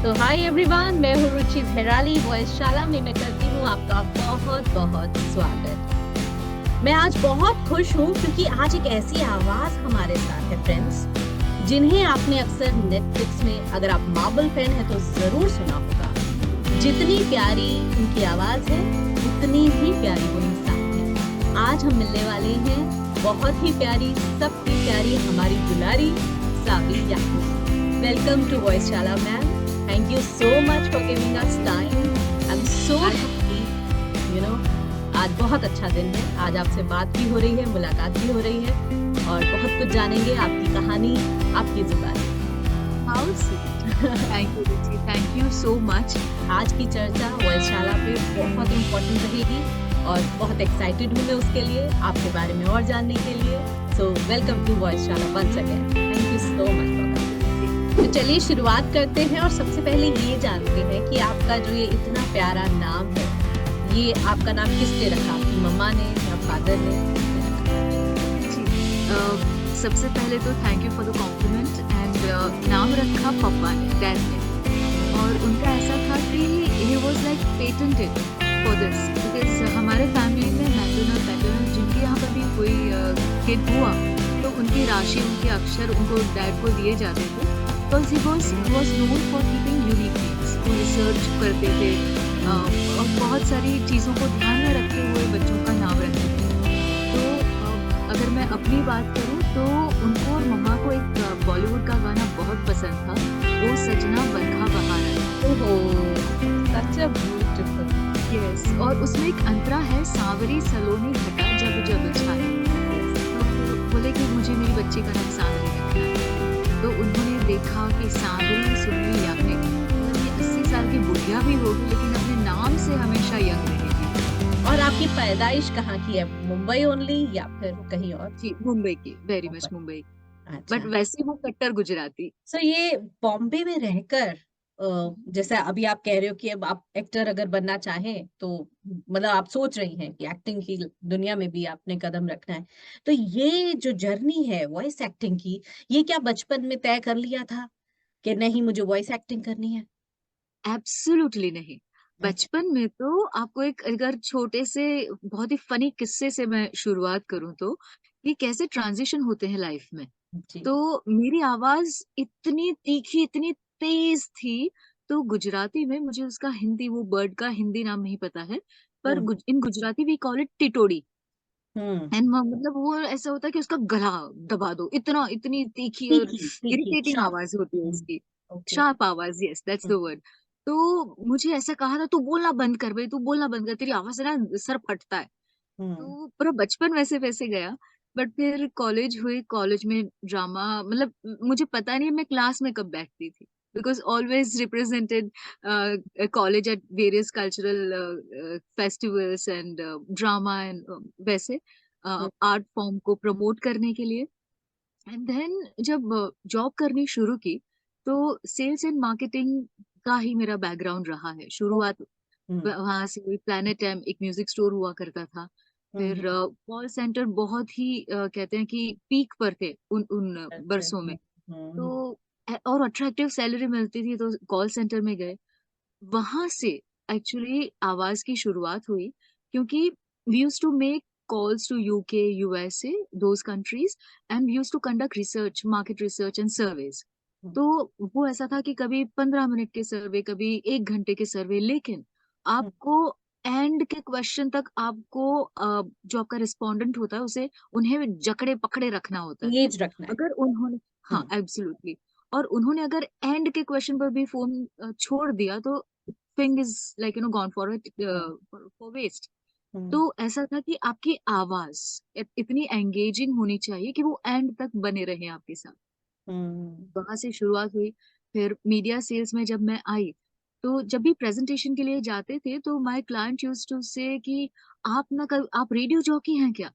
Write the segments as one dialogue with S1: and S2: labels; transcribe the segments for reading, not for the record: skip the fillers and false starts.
S1: तो hi everyone, मैं हूँ रुचि भैराली। वॉइस शाला में मैं करती हूँ आपका बहुत बहुत स्वागत। मैं आज बहुत खुश हूँ क्योंकि आज एक ऐसी आवाज हमारे साथ है फ्रेंड्स, जिन्हें आपने अक्सर नेटफ्लिक्स में, अगर आप मार्वल फैन है तो जरूर सुना होगा। जितनी प्यारी उनकी आवाज है उतनी ही प्यारी वो इंसान है। आज हम मिलने वाले हैं बहुत ही प्यारी, सबकी प्यारी, हमारी दुलारी सावी याकूब। वेलकम टू वॉइस शाला ma'am. Thank you so much for giving us time. I'm so happy. आज बहुत अच्छा दिन है। आज आपसे बात भी हो रही है, मुलाकात भी हो रही है और बहुत कुछ जानेंगे। आपकी कहानी, आपकी जुबानी।
S2: How sweet. Thank you, Ruchi. Thank you so much.
S1: आज की चर्चा वॉइस शाला पे बहुत इम्पोर्टेंट रहेगी और बहुत एक्साइटेड हूँ मैं उसके लिए, आपके बारे में और जानने के लिए। So welcome to वॉइस शाला once again. Thank you so much for coming. तो चलिए शुरुआत करते हैं और सबसे पहले ये जानते हैं कि आपका जो ये इतना प्यारा नाम है, ये आपका नाम किसने रखा? आपकी मम्मा ने या फादर ने?
S2: सबसे पहले तो thank you for the compliment. And नाम रखा पापा ने, डैड ने, और उनका ऐसा था कि he was like patented for this, because हमारे फैमिली में मैटरनल पैटर्नल जिनके यहाँ पर भी कोई किड हुआ तो उनकी राशि, उनके अक्षर उनको डैड को दिए जाते थे। Because he was known for keeping unique names. वो रिसर्च करते थे और बहुत सारी चीज़ों को ध्यान में रखते हुए बच्चों का नाम रखते थे। तो अगर मैं अपनी बात करूँ तो उनको और मम्मा को एक बॉलीवुड का गाना बहुत पसंद था, वो सजना बरखा बहार।
S1: ओहो, such a beautiful.
S2: Yes, और उसमें एक अंतरा है, सांवरी सलोनी घटा जब जब छाए। तो बोले कि मुझे मेरी बच्ची का नाम सांवरी रखना है। तो उन्होंने देखा कि सांवरी सुननी यंग है, मतलब ये 80 साल की बुढ़िया भी होगी लेकिन अपने नाम से हमेशा यंग रहेगी।
S1: और आपकी पैदाइश कहाँ की है? मुंबई ओनली या फिर कहीं और?
S2: जी, मुंबई की, वेरी मच मुंबई,
S1: अच्छा।
S2: बट वैसे वो कट्टर गुजराती।
S1: सो ये बॉम्बे में रहकर जैसा अभी आप कह रहे हो कि अब आप एक्टर अगर बनना चाहें तो मतलब आप सोच रही हैं कि एक्टिंग की दुनिया में भी आपने कदम रखना है, तो ये जो जर्नी है वॉइस एक्टिंग की, ये क्या बचपन में तय कर लिया था कि नहीं मुझे वॉइस एक्टिंग करनी है?
S2: एब्सोल्युटली नहीं।
S1: अच्छा।
S2: बचपन में तो आपको एक, अगर छोटे से बहुत ही फनी किस्से से मैं शुरुआत करूं तो ये कैसे ट्रांजिशन होते हैं लाइफ में।
S1: जी।
S2: तो मेरी आवाज इतनी तीखी, इतनी तेज थी, तो गुजराती में मुझे उसका हिंदी, वो बर्ड का हिंदी नाम नहीं पता है, पर
S1: हम्म।
S2: In Gujarati we call it titodi.
S1: Hmm.
S2: And मतलब वो ऐसा होता है कि उसका गला दबा दो, इतना इतनी तीखी और
S1: तीखी तीखी
S2: इरिटेटिंग
S1: शार्प।
S2: आवाज होती है
S1: हम्म।
S2: उसकी।
S1: ओके।
S2: शार्प आवाज, यस दैट्स द वर्ड। तो मुझे ऐसा कहा था, तू बोलना बंद कर भाई, तू बोलना बंद कर, तेरी आवाज से ना सर फटता है।
S1: हम्म।
S2: तो पूरा बचपन वैसे वैसे गया। बट फिर कॉलेज हुई, कॉलेज में ड्रामा, मतलब मुझे पता नहीं मैं क्लास में कब बैठती थी, because always represented college at various cultural festivals and drama and वैसे
S1: हम्म।
S2: आर्ट फॉर्म को प्रमोट करने के लिए। एंड देन जब जॉब करनी शुरू की तो सेल्स एंड मार्केटिंग का ही मेरा बैकग्राउंड रहा है। शुरुआत
S1: हम्म।
S2: वहां से हुई। प्लेनेट एम एक म्यूजिक स्टोर हुआ करता था। फिर
S1: हम्म।
S2: कॉल सेंटर बहुत ही कहते हैं कि पीक पर थे उन उन
S1: अच्छा।
S2: बरसों में।
S1: हम्म।
S2: तो और अट्रैक्टिव सैलरी मिलती थी तो कॉल सेंटर में गए। वहां से एक्चुअली आवाज की शुरुआत हुई, क्योंकि we used to make calls to UK, USA, those countries, and we used to conduct research, market research and surveys.
S1: हम्म।
S2: तो वो ऐसा था कि कभी 15 मिनट के सर्वे, कभी 1 घंटे के सर्वे, लेकिन आपको एंड के क्वेश्चन तक आपको जो आपका रिस्पोंडेंट होता है उसे, उन्हें जकड़े पकड़े रखना होता है।
S1: एज रखना है।
S2: अगर उन्होंने, हाँ
S1: हम्म।
S2: एब्सोल्युटली, और उन्होंने अगर एंड के क्वेश्चन पर भी फोन छोड़ दिया तो thing is like gone for
S1: hmm.
S2: For waste.
S1: Hmm.
S2: तो ऐसा था कि आपकी आवाज इतनी एंगेजिंग होनी चाहिए कि वो एंड तक बने रहे आपके साथ।
S1: हम्म।
S2: वहां से शुरुआत हुई। फिर मीडिया सेल्स में जब मैं आई तो जब भी प्रेजेंटेशन के लिए जाते थे तो माय क्लाइंट यूज्ड टू से कि आप ना कल आप रेडियो जॉकी हैं क्या?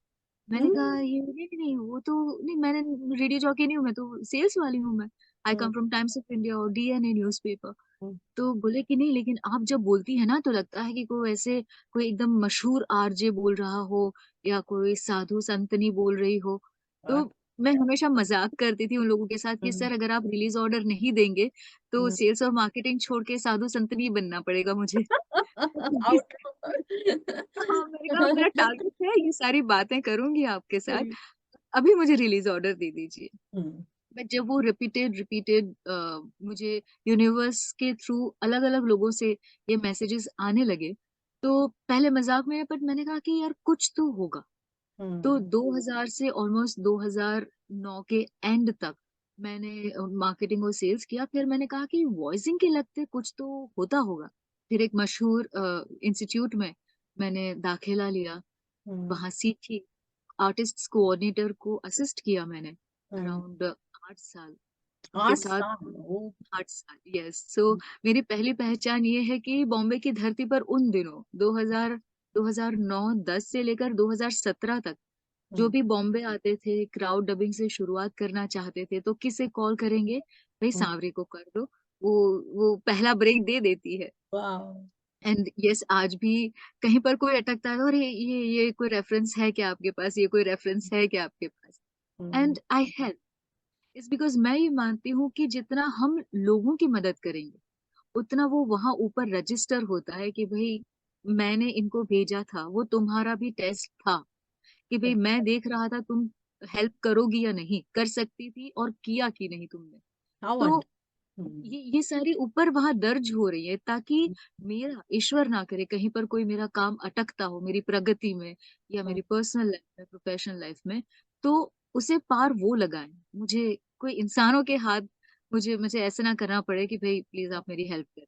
S2: मैंने कहा
S1: हम्म।
S2: ये नहीं नहीं, वो तो नहीं, मैंने रेडियो जॉकी नहीं हूँ, मैं तो सेल्स वाली हूँ मैं। I
S1: hmm.
S2: Come from Times of India और डीएनए न्यूज़पेपर।
S1: हम्म।
S2: तो बोले कि नहीं, लेकिन आप जब बोलती है ना तो लगता है कि कोई ऐसे, कोई एकदम मशहूर आरजे बोल रहा हो या कोई साधु संतनी बोल रही हो। तो मैं हमेशा मज़ाक करती थी उन लोगों के साथ कि
S1: हुँ,
S2: सर अगर आप रिलीज़ ऑर्डर नहीं देंगे, तो
S1: हुँ।
S2: सेल्स और मार्केटिंग छोड़ के साधु संत नहीं बनना पड़ेगा मुझे।
S1: आउट
S2: हाँ, मैंने कहा मेरा टारगेट है ये सारी बातें करूँगी आपके साथ,
S1: हुँ,
S2: अभी मुझे रिलीज़ ऑर्डर दे दीजिए।
S1: हुँ,
S2: बट जब वो रिपीटेड मुझे यूनिवर्स के थ्रू अलग-अलग लोगों से ये मैसेजेस आने लगे, तो पहले मज़ाक में बट मैंने कहा कि यार कुछ तो होगा। तो
S1: हुँ,
S2: 2000 से ऑलमोस्ट 2009 के एंड तक मैंने मार्केटिंग और सेल्स किया। फिर मैंने कहा कि वॉइसिंग के लगते कुछ तो होता होगा। फिर एक मशहूर इंस्टीट्यूट में मैंने दाखिला लिया,
S1: हुँ,
S2: वहाँ सीखी। आर्टिस्ट्स कोऑर्डिनेटर को असिस्ट किया मैंने
S1: हुँ।
S2: अराउंड 8 साल। उनके
S1: 8
S2: साथ
S1: साल ओह!
S2: 8 साल, यस। सो मेरी पहली पहचान ये है कि बॉम्बे की धरती पर उन दिनों 2009-10 से लेकर 2017 तक जो
S1: हुँ,
S2: भी बॉम्बे आते थे, क्राउड डबिंग से शुरुआत करना चाहते थे, तो किसे कॉल करेंगे? भई
S1: हुँ,
S2: सांवरे को कर दो, वो वो पहला ब्रेक दे देती है।
S1: वाओ!
S2: एंड यस आज भी कहीं पर कोई अटकता है, "अरे! ये कोई रेफ़रेंस है क्या आपके पास? ये कोई रेफ़रेंस है क्या आपके पास?"
S1: Hmm,
S2: and I help it's because मैं ये मानती हूँ कि जितना हम लोगों की मदद करेंगे, उतना वो वहाँ ऊपर रजिस्टर होता है कि भई मैंने इनको भेजा था, वो तुम्हारा भी टेस्ट था कि भई मैं देख रहा था तुम हेल्प करोगी या नहीं, कर सकती थी और किया कि नहीं तुमने।
S1: हाउ
S2: तो
S1: वंडर हुँ,
S2: ये सारी ऊपर वहाँ दर्ज हो रही है ताकि मेरा ईश्वर ना करे कहीं पर कोई मेरा काम अटकता हो मेरी प्रगति में या
S1: हुँ।
S2: मेरी पर्सनल लाइफ में, प्रोफेशनल लाइफ में, तो उसे पार वो लगाएँ। मुझे कोई इंसानों के हाथ मुझे मुझे ऐसा ना करना पड़े कि भई प्लीज़ आप मेरी हेल्प करें।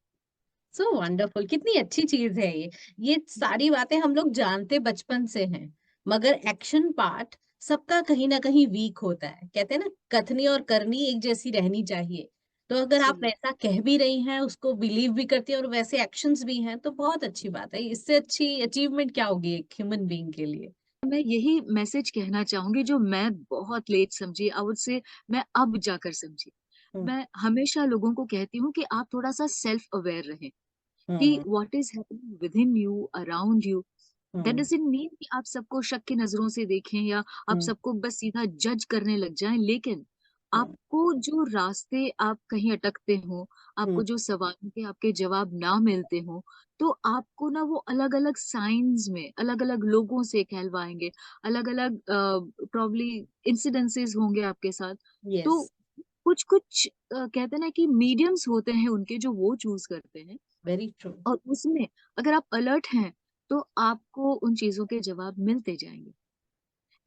S1: सो वंडरफुल कितनी अच्छी चीज़ है ये। ये सारी बातें हम लोग जानते बचपन से हैं, मगर एक्शन पार्ट सबका कहीं न कहीं वीक होता है। कहते हैं ना कथनी और करनी एक जैसी रहनी चाहिए। तो अगर आप
S2: एब्सोल्यूट
S1: वैसा कह भी रही हैं, उसको बिलीव भी करती हैं और वैसे एक्शंस भी हैं, तो बहुत अच्छी बात है। इससे अच्छी अचीवमेंट क्या होगी एक ह्यूमन बीइंग के लिए?
S2: मैं यही मैसेज कहना चाहूँगी जो मैं बहुत लेट समझी, आई वुड से मैं अब जाकर समझी।
S1: हुँ,
S2: मैं हमेशा लोगों को कहती हूँ कि आप थोड़ा-सा सेल्फ अवेयर रहें। कि
S1: hmm,
S2: what is happening within you, around you, that
S1: hmm,
S2: doesn't mean कि आप सबको शक की नज़रों से देखें या आप
S1: हुँ,
S2: सबको बस सीधा जज करने लग जाएँ। लेकिन
S1: हुँ,
S2: आपको जो रास्ते आप कहीं अटकते हो,
S1: हुँ,
S2: आपको जो सवालों के आपके जवाब ना मिलते हों, तो आपको ना वो अलग-अलग साइन्स में अलग-अलग लोगों से कहलवाएँगे, अलग-अलग प्रोबब्ली इंसिडेंसेस होंगे आपके साथ। तो
S1: येस,
S2: कुछ-कुछ कहते हैं ना कि मीडियम्स होते हैं उनके जो वो चूज़ करते हैं।
S1: Very true.
S2: और उसमें अगर आप अलर्ट हैं, तो आपको उन चीज़ों के जवाब मिलते जाएँगे।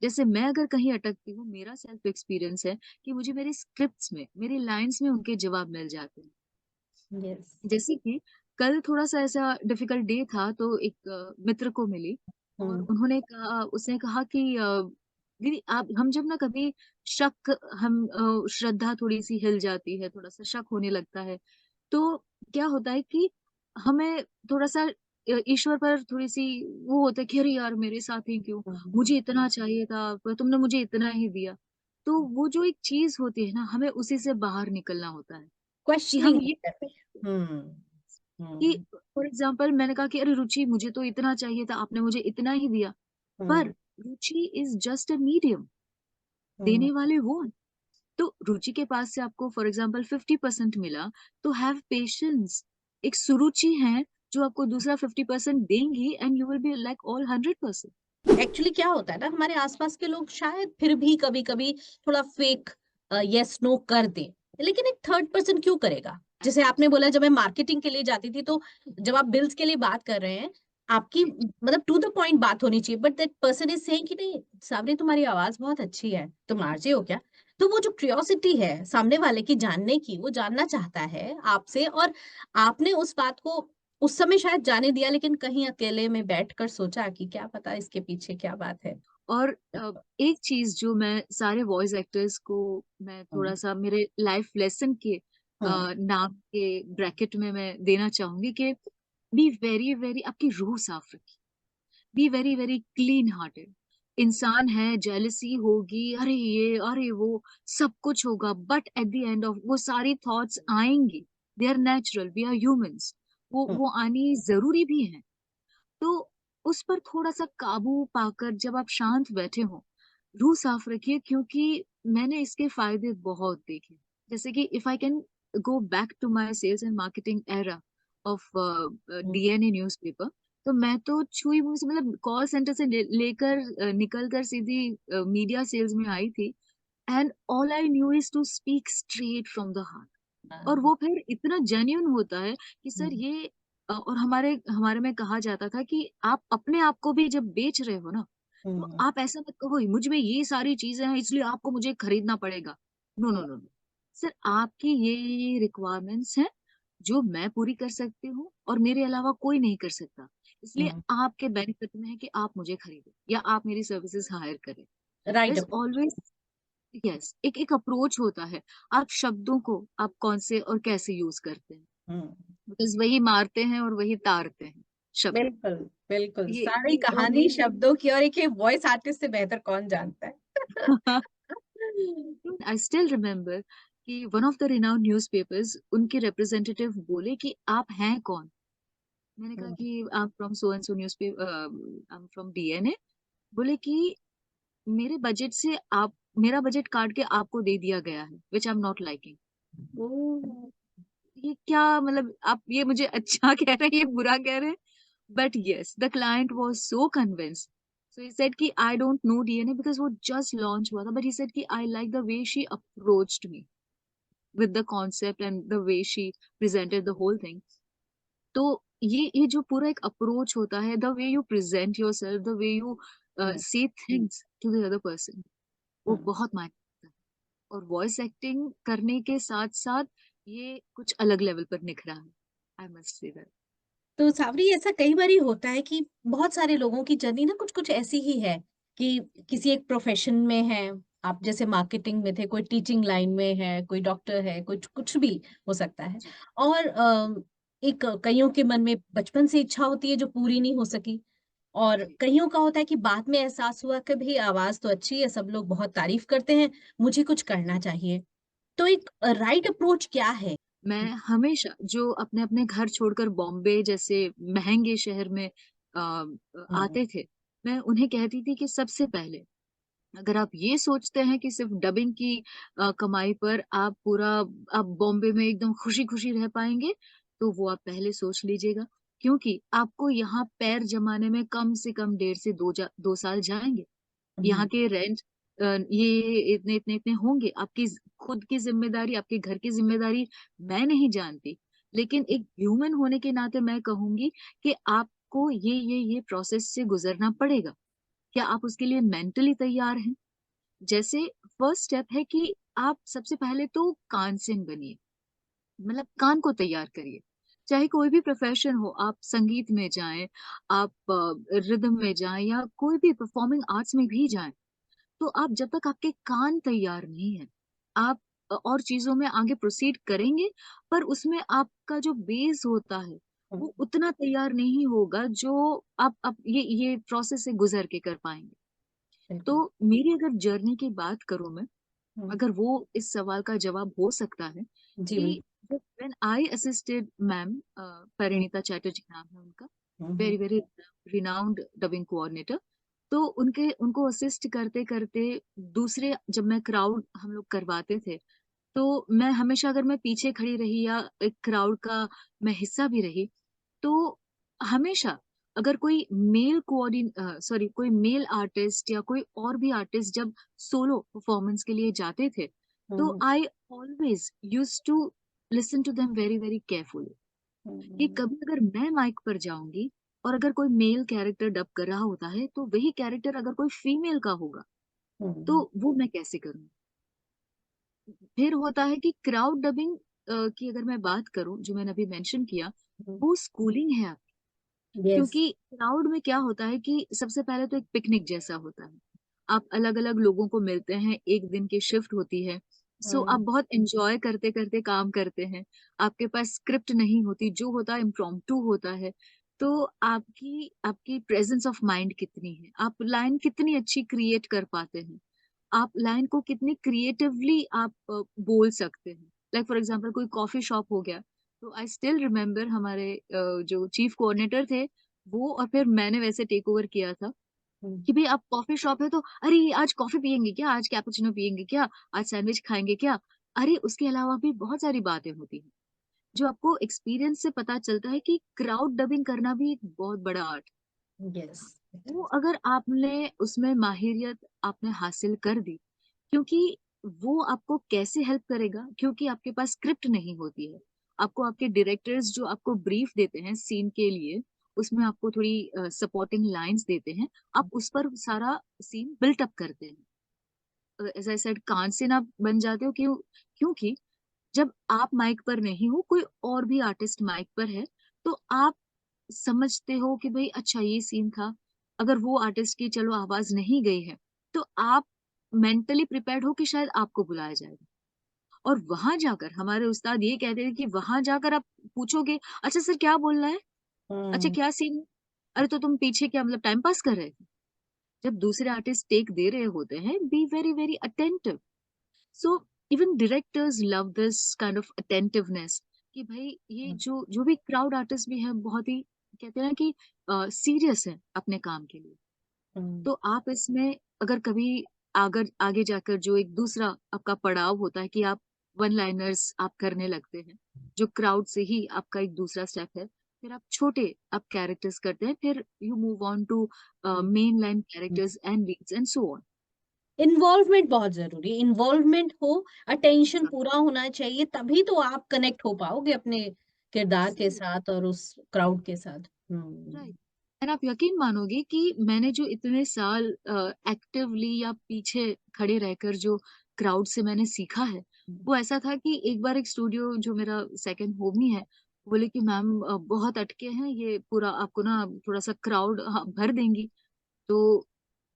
S2: जैसे मैं अगर कहीं अटकती हूँ, मेरा सेल्फ एक्सपीरियंस है कि मुझे मेरे स्क्रिप्ट्स में, मेरी लाइन्स में उनके जवाब मिल जाते हैं।
S1: येस,
S2: जैसे कि कल थोड़ा-सा ऐसा डिफिकल्ट डे था तो एक मित्र को मिली और
S1: हुँ,
S2: उन्होंने कहा उसने कहा कि दीदी आप हम जब ना कभी शक श्रद्धा थोड़ी-सी हिल जाती है, थोड़ा-सा शक होने लगता है, तो क्या होता है कि हमें थोड़ा-सा ईश्वर पर थोड़ी-सी वो होता है कि अरे यार! मेरे साथ ही क्यों?
S1: हुँ,
S2: मुझे इतना चाहिए था, पर तुमने मुझे इतना ही दिया। तो वो जो एक चीज़ होती है ना, हमें उसी से बाहर निकलना होता है कि हम
S1: क्वेश्चनिंग
S2: ये
S1: करते हैं। हुँ,
S2: कि
S1: हुँ,
S2: फॉर एग्ज़ाम्पल मैंने कहा कि अरे रुचि मुझे तो इतना चाहिए था, आपने मुझे इतना ही दिया। पर
S1: हुँ,
S2: रुचि इज़ जस्ट अ मीडियम,
S1: हुँ।
S2: देने वाले वो हैं। तो रुचि के पास से आपको फॉर एग्ज़ाम्पल 50% मिला, तो हैव पेशेंस। एक सुरुचि है, जो आपको दूसरा 50% देंगी and you will be like all 100%।
S1: Actually क्या होता है ना हमारे आसपास के लोग शायद फिर भी कभी-कभी थोड़ा फेक येस नो कर दें। लेकिन एक थर्ड पर्सन क्यों करेगा? जैसे आपने बोला जब मैं मार्केटिंग के लिए जाती थी तो जब आप बिल्स के लिए बात कर रहे हैं, आपकी
S2: जी,
S1: मतलब टू द पॉइंट बात होनी चाहिए but that person is saying कि नहीं सावरी तुम्हारी आवाज़ बहुत अच्छी है, तुम आरजे हो क्या? तो वो जो क्यूरियोसिटी है सामने वाले की जानने की, वो जानना चाहता है आपसे और आपने उस बात को उस समय शायद जाने दिया लेकिन कहीं अकेले में बैठकर सोचा कि क्या पता इसके पीछे क्या बात है।
S2: और एक चीज़ जो मैं सारे वॉइस एक्टर्स को मैं
S1: हुँ,
S2: थोड़ा-सा मेरे लाइफ लेसन के
S1: हुँ,
S2: नाम के ब्रैकेट में मैं देना चाहूँगी कि बी वेरी, वेरी आपकी रूह साफ रखिए। Be very very clean hearted इंसान है जेलसी होगी अरे वो सब कुछ होगा but at the end of वो सारी थॉट्स आएंगी they are natural we are humans
S1: hmm,
S2: वो आनी जरूरी भी है तो उस पर थोड़ा सा काबू पाकर जब आप शांत बैठे हो रूह साफ रखिए, क्योंकि मैंने इसके फायदे बहुत देखे। जैसे कि if I can go back to my sales and marketing era of
S1: um,
S2: DNA newspaper, तो मैं तो छुई मुँह से, मतलब कॉल सेंटर से लेकर निकल कर सीधी मीडिया सेल्स में आई थी। And all I knew is to speak straight from the heart. और
S1: हाँ,
S2: वो फिर इतना जेन्युइन होता है कि
S1: हुँ,
S2: सर ये और हमारे हमारे में कहा जाता था कि आप अपने आप को भी जब बेच रहे हो ना, तो
S1: हुँ,
S2: आप ऐसा मत कहो मुझ में ये सारी चीज़ें हैं इसलिए आपको मुझे खरीदना पड़ेगा। नो, नो,
S1: हुँ,
S2: नो, नो। सर आपकी ये रिक्वायरमेंट्स हैं जो मैं पूरी कर सकती हूँ और मेरे अलावा कोई नहीं कर सकता। इसलिए
S1: हुँ,
S2: आपके बेनिफिट में है कि आप मुझे खरीदें या आप मेरी सर्विसेज़ हायर करें। There
S1: right
S2: is
S1: approach.
S2: Always yes, एक एक अप्रोच होता है। आप शब्दों को आप कौन से और कैसे यूज़ करते हैं।
S1: हुँ,
S2: बिकॉज़ वही मारते हैं और वही ताड़ते हैं, शब्द।
S1: बिल्कुल, बिल्कुल, सारी
S2: ये और
S1: कहानी
S2: ये
S1: शब्दों की और एक ये वॉइस आर्टिस्ट से बेहतर कौन जानता है?
S2: आई स्टिल रिमेंबर कि one of the renowned newspapers उनके रिप्रेजेंटेटिव बोले कि आप हैं कौन? मैंने कहा
S1: हुँ,
S2: कि I am from so and so I am from DNA. बोले कि मेरे बजट से आप मेरा बजट काट के आपको दे दिया गया है, which I am not liking.
S1: Oh!
S2: ये क्या, मतलब आप ये मुझे अच्छा कह रहे हैं, ये बुरा कह रहे हैं? But yes, the client was so convinced. So he said कि I don't know DNA because वो just launch हुआ था, but he said कि I like the way she approached me with the concept and the way she presented the whole thing. तो ये जो पूरा एक अप्रोच होता है, the way you present yourself, the way you
S1: hmm,
S2: say things to the other person, वो
S1: हुँ।
S2: बहुत मायने रखता है। और वॉइस एक्टिंग करने के साथ-साथ ये कुछ अलग लेवल पर निखरा है। I must say that.
S1: तो सावरी ऐसा कई बारी होता है कि बहुत सारे लोगों की जर्नी ना कुछ-कुछ ऐसी ही है कि किसी एक प्रोफ़ेशन में हैं, आप जैसे मार्केटिंग में थे, कोई टीचिंग लाइन में है, कोई डॉक्टर है, कुछ कुछ भी हो सकता है।
S2: जी,
S1: और एक कइयों के मन में बचपन से इच्छा होती है जो पूरी नहीं हो सकी और
S2: जी।
S1: कइयों का होता है कि बाद में एहसास हुआ कि भई आवाज़ तो अच्छी है, सब लोग बहुत तारीफ़ करते हैं, मुझे कुछ करना चाहिए। तो एक राइट अप्रोच क्या है?
S2: मैं हमेशा जो अपने-अपने घर छोड़कर बॉम्बे जैसे महँगे शहर में
S1: हुँ,
S2: आते थे, मैं उन्हें कहती थी कि सबसे पहले अगर आप ये सोचते हैं कि सिर्फ़ डबिंग की कमाई पर आप बॉम्बे में एकदम खुशी-खुशी रह पाएँगे, तो वो आप पहले सोच लीजिएगा। क्योंकि आपको यहाँ पैर जमाने में कम से कम डेढ़ से 2 साल जाएँगे। यहाँ
S1: हुँ,
S2: के रेंट ये इतने-इतने होंगे, आपकी खुद की ज़िम्मेदारी, आपके घर की ज़िम्मेदारी मैं नहीं जानती। लेकिन एक ह्यूमन होने के नाते मैं कहूँगी कि आपको ये प्रोसेस से गुज़रना पड़ेगा। क्या आप उसके लिए मेंटली तैयार हैं? जैसे फर्स्ट स्टेप है कि आप सबसे पहले तो कान-सेन बनिए, मतलब कान को तैयार करिए। चाहे कोई भी प्रोफ़ेशन हो, आप संगीत में जाएँ, आप रिदम में जाएँ या कोई भी परफ़ॉर्मिंग आर्ट्स में भी जाएँ। तो आप जब तक आपके कान तैयार नहीं हैं, आप और चीज़ों में आगे प्रोसीड करेंगे, पर उसमें आपका जो बेस होता है,
S1: हुँ,
S2: वो उतना तैयार नहीं होगा जो आप ये प्रोसेस से गुज़र के कर पाएँगे। तो
S1: बिल्कुल।
S2: मेरी अगर जर्नी की बात करूँ मैं,
S1: हुँ,
S2: अगर वो इस सवाल का जवाब हो सकता है
S1: जी,
S2: कि
S1: बिल्कुल।
S2: जब when I assisted ma'am
S1: hmm,
S2: Parineeta Chatterjee नाम है उनका,
S1: hmm, hmm,
S2: very very renowned dubbing coordinator. तो उनको असिस्ट करते-करते दूसरे जब मैं क्राउड हम लोग करवाते थे, तो मैं हमेशा अगर मैं पीछे खड़ी रही या एक क्राउड का मैं हिस्सा भी रही, तो हमेशा अगर कोई मेल आर्टिस्ट या कोई और भी आर्टिस्ट जब सोलो परफॉर्मेंस के लिए जाते थे, तो
S1: hmm,
S2: I always used to listen to them very, very carefully कि
S1: हुँ,
S2: कभी अगर मैं माइक पर जाऊँगी और अगर कोई मेल कैरेक्टर डब कर रहा होता है, तो वही कैरेक्टर अगर कोई फीमेल का होगा,
S1: हुँ,
S2: तो वो मैं कैसे करूँ? फिर होता है कि क्राउड डबिंग की अगर मैं बात करूँ, जो मैंने अभी मेंशन किया,
S1: हुँ,
S2: वो स्कूलिंग है
S1: यस।
S2: क्योंकि क्राउड में क्या होता है कि सबसे पहले तो एक पिकनिक जैसा होता है। आप अलग-अलग लोगों को मिलते हैं, 1 दिन की शिफ्ट होती है। सो आप
S1: हुँ,
S2: बहुत एन्जॉय करते-करते काम करते हैं। आपके पास स्क्रिप्ट नहीं होती, जो होता है इम्प्रॉम्प्टू होता है। तो आपकी आपकी प्रेज़ेंस ऑफ माइंड कितनी है? आप लाइन कितनी अच्छी क्रिएट कर पाते हैं? आप लाइन को कितनी क्रिएटिवली आप बोल सकते हैं। लाइक फॉर एग्ज़ाम्पल कोई कॉफ़ी शॉप हो गया, तो आई स्टिल रिमेंबर हमारे जो चीफ कोऑर्डिनेटर थे, वो और फिर मैंने वैसे टेक ओवर किया था।
S1: हुँ,
S2: कि भाई आप कॉफी शॉप है तो अरे आज कॉफी पिएंगे क्या, आज कैपुचिनो पिएंगे क्या, आज सैंडविच खाएंगे क्या। अरे उसके अलावा भी बहुत सारी बातें होती हैं जो आपको एक्सपीरियंस से पता चलता है कि क्राउड डबिंग करना भी एक बहुत बड़ा आर्ट।
S1: यस, इट
S2: वो
S1: इज़।
S2: अगर आपने उसमें माहिरियत आपने हासिल कर दी, क्योंकि वो आपको कैसे हेल्प करेगा, क्योंकि आपके पास स्क्रिप्ट नहीं होती है। आपको आपके डायरेक्टर्स जो आपको ब्रीफ देते हैं सीन के लिए, उसमें आपको थोड़ी सपोर्टिंग लाइन्स देते हैं, आप उस पर सारा सीन बिल्ट अप करते हैं। एज़ आई सेड कान से ना बन जाते हो, क्योंकि जब आप माइक पर नहीं हो, कोई और भी आर्टिस्ट माइक पर है, तो आप समझते हो कि भई अच्छा ये सीन था। अगर वो आर्टिस्ट की चलो आवाज़ नहीं गई है, तो आप मेंटली प्रिपेयर्ड हो कि शायद आपको बुलाया जाएगा। और वहाँ जाकर हमारे उस्ताद ये कहते थे कि वहाँ जाकर आप पूछोगे, "अच्छा सर क्या बोलना है? अच्छा
S1: हुँ,
S2: क्या सीन है? अरे तो तुम पीछे क्या मतलब टाइम पास कर रहे थे?" जब दूसरे आर्टिस्ट टेक दे रहे होते हैं, B very, very attentive. So even directors love this kind of attentiveness कि भाई ये
S1: हुँ,
S2: जो जो भी क्राउड आर्टिस्ट भी है बहुत ही कहते हैं ना कि सीरियस है अपने काम के लिए।
S1: हुँ,
S2: तो आप इसमें अगर कभी अगर आगे जाकर जो एक दूसरा आपका पड़ाव होता है कि आप वन लाइनर्स आप करने लगते हैं, जो क्राउड से ही आपका एक दूसरा स्टेप है, फिर आप छोटे आप कैरेक्टर्स करते हैं, फिर you move on to
S1: um,
S2: main line
S1: um.
S2: Characters and leads and so on.
S1: Involvement बहुत ज़रूरी है, इन्वॉल्वमेंट हो, अटेंशन
S2: एग्जैक्टली
S1: पूरा होना चाहिए, तभी तो आप कनेक्ट हो पाओगे अपने किरदार के
S2: सही
S1: साथ और उस क्राउड के साथ। हुँ,
S2: राइट। एंड आप यकीन मानोगे कि मैंने जो इतने साल एक्टिवली या पीछे खड़े रहकर जो क्राउड से मैंने सीखा है,
S1: हुँ,
S2: वो ऐसा था कि एक बार एक स्टूडियो जो मेरा सेकंड होम ही है, बोले कि मैम बहुत अटके हैं, ये पूरा आपको ना थोड़ा-सा क्राउड भर देंगी। तो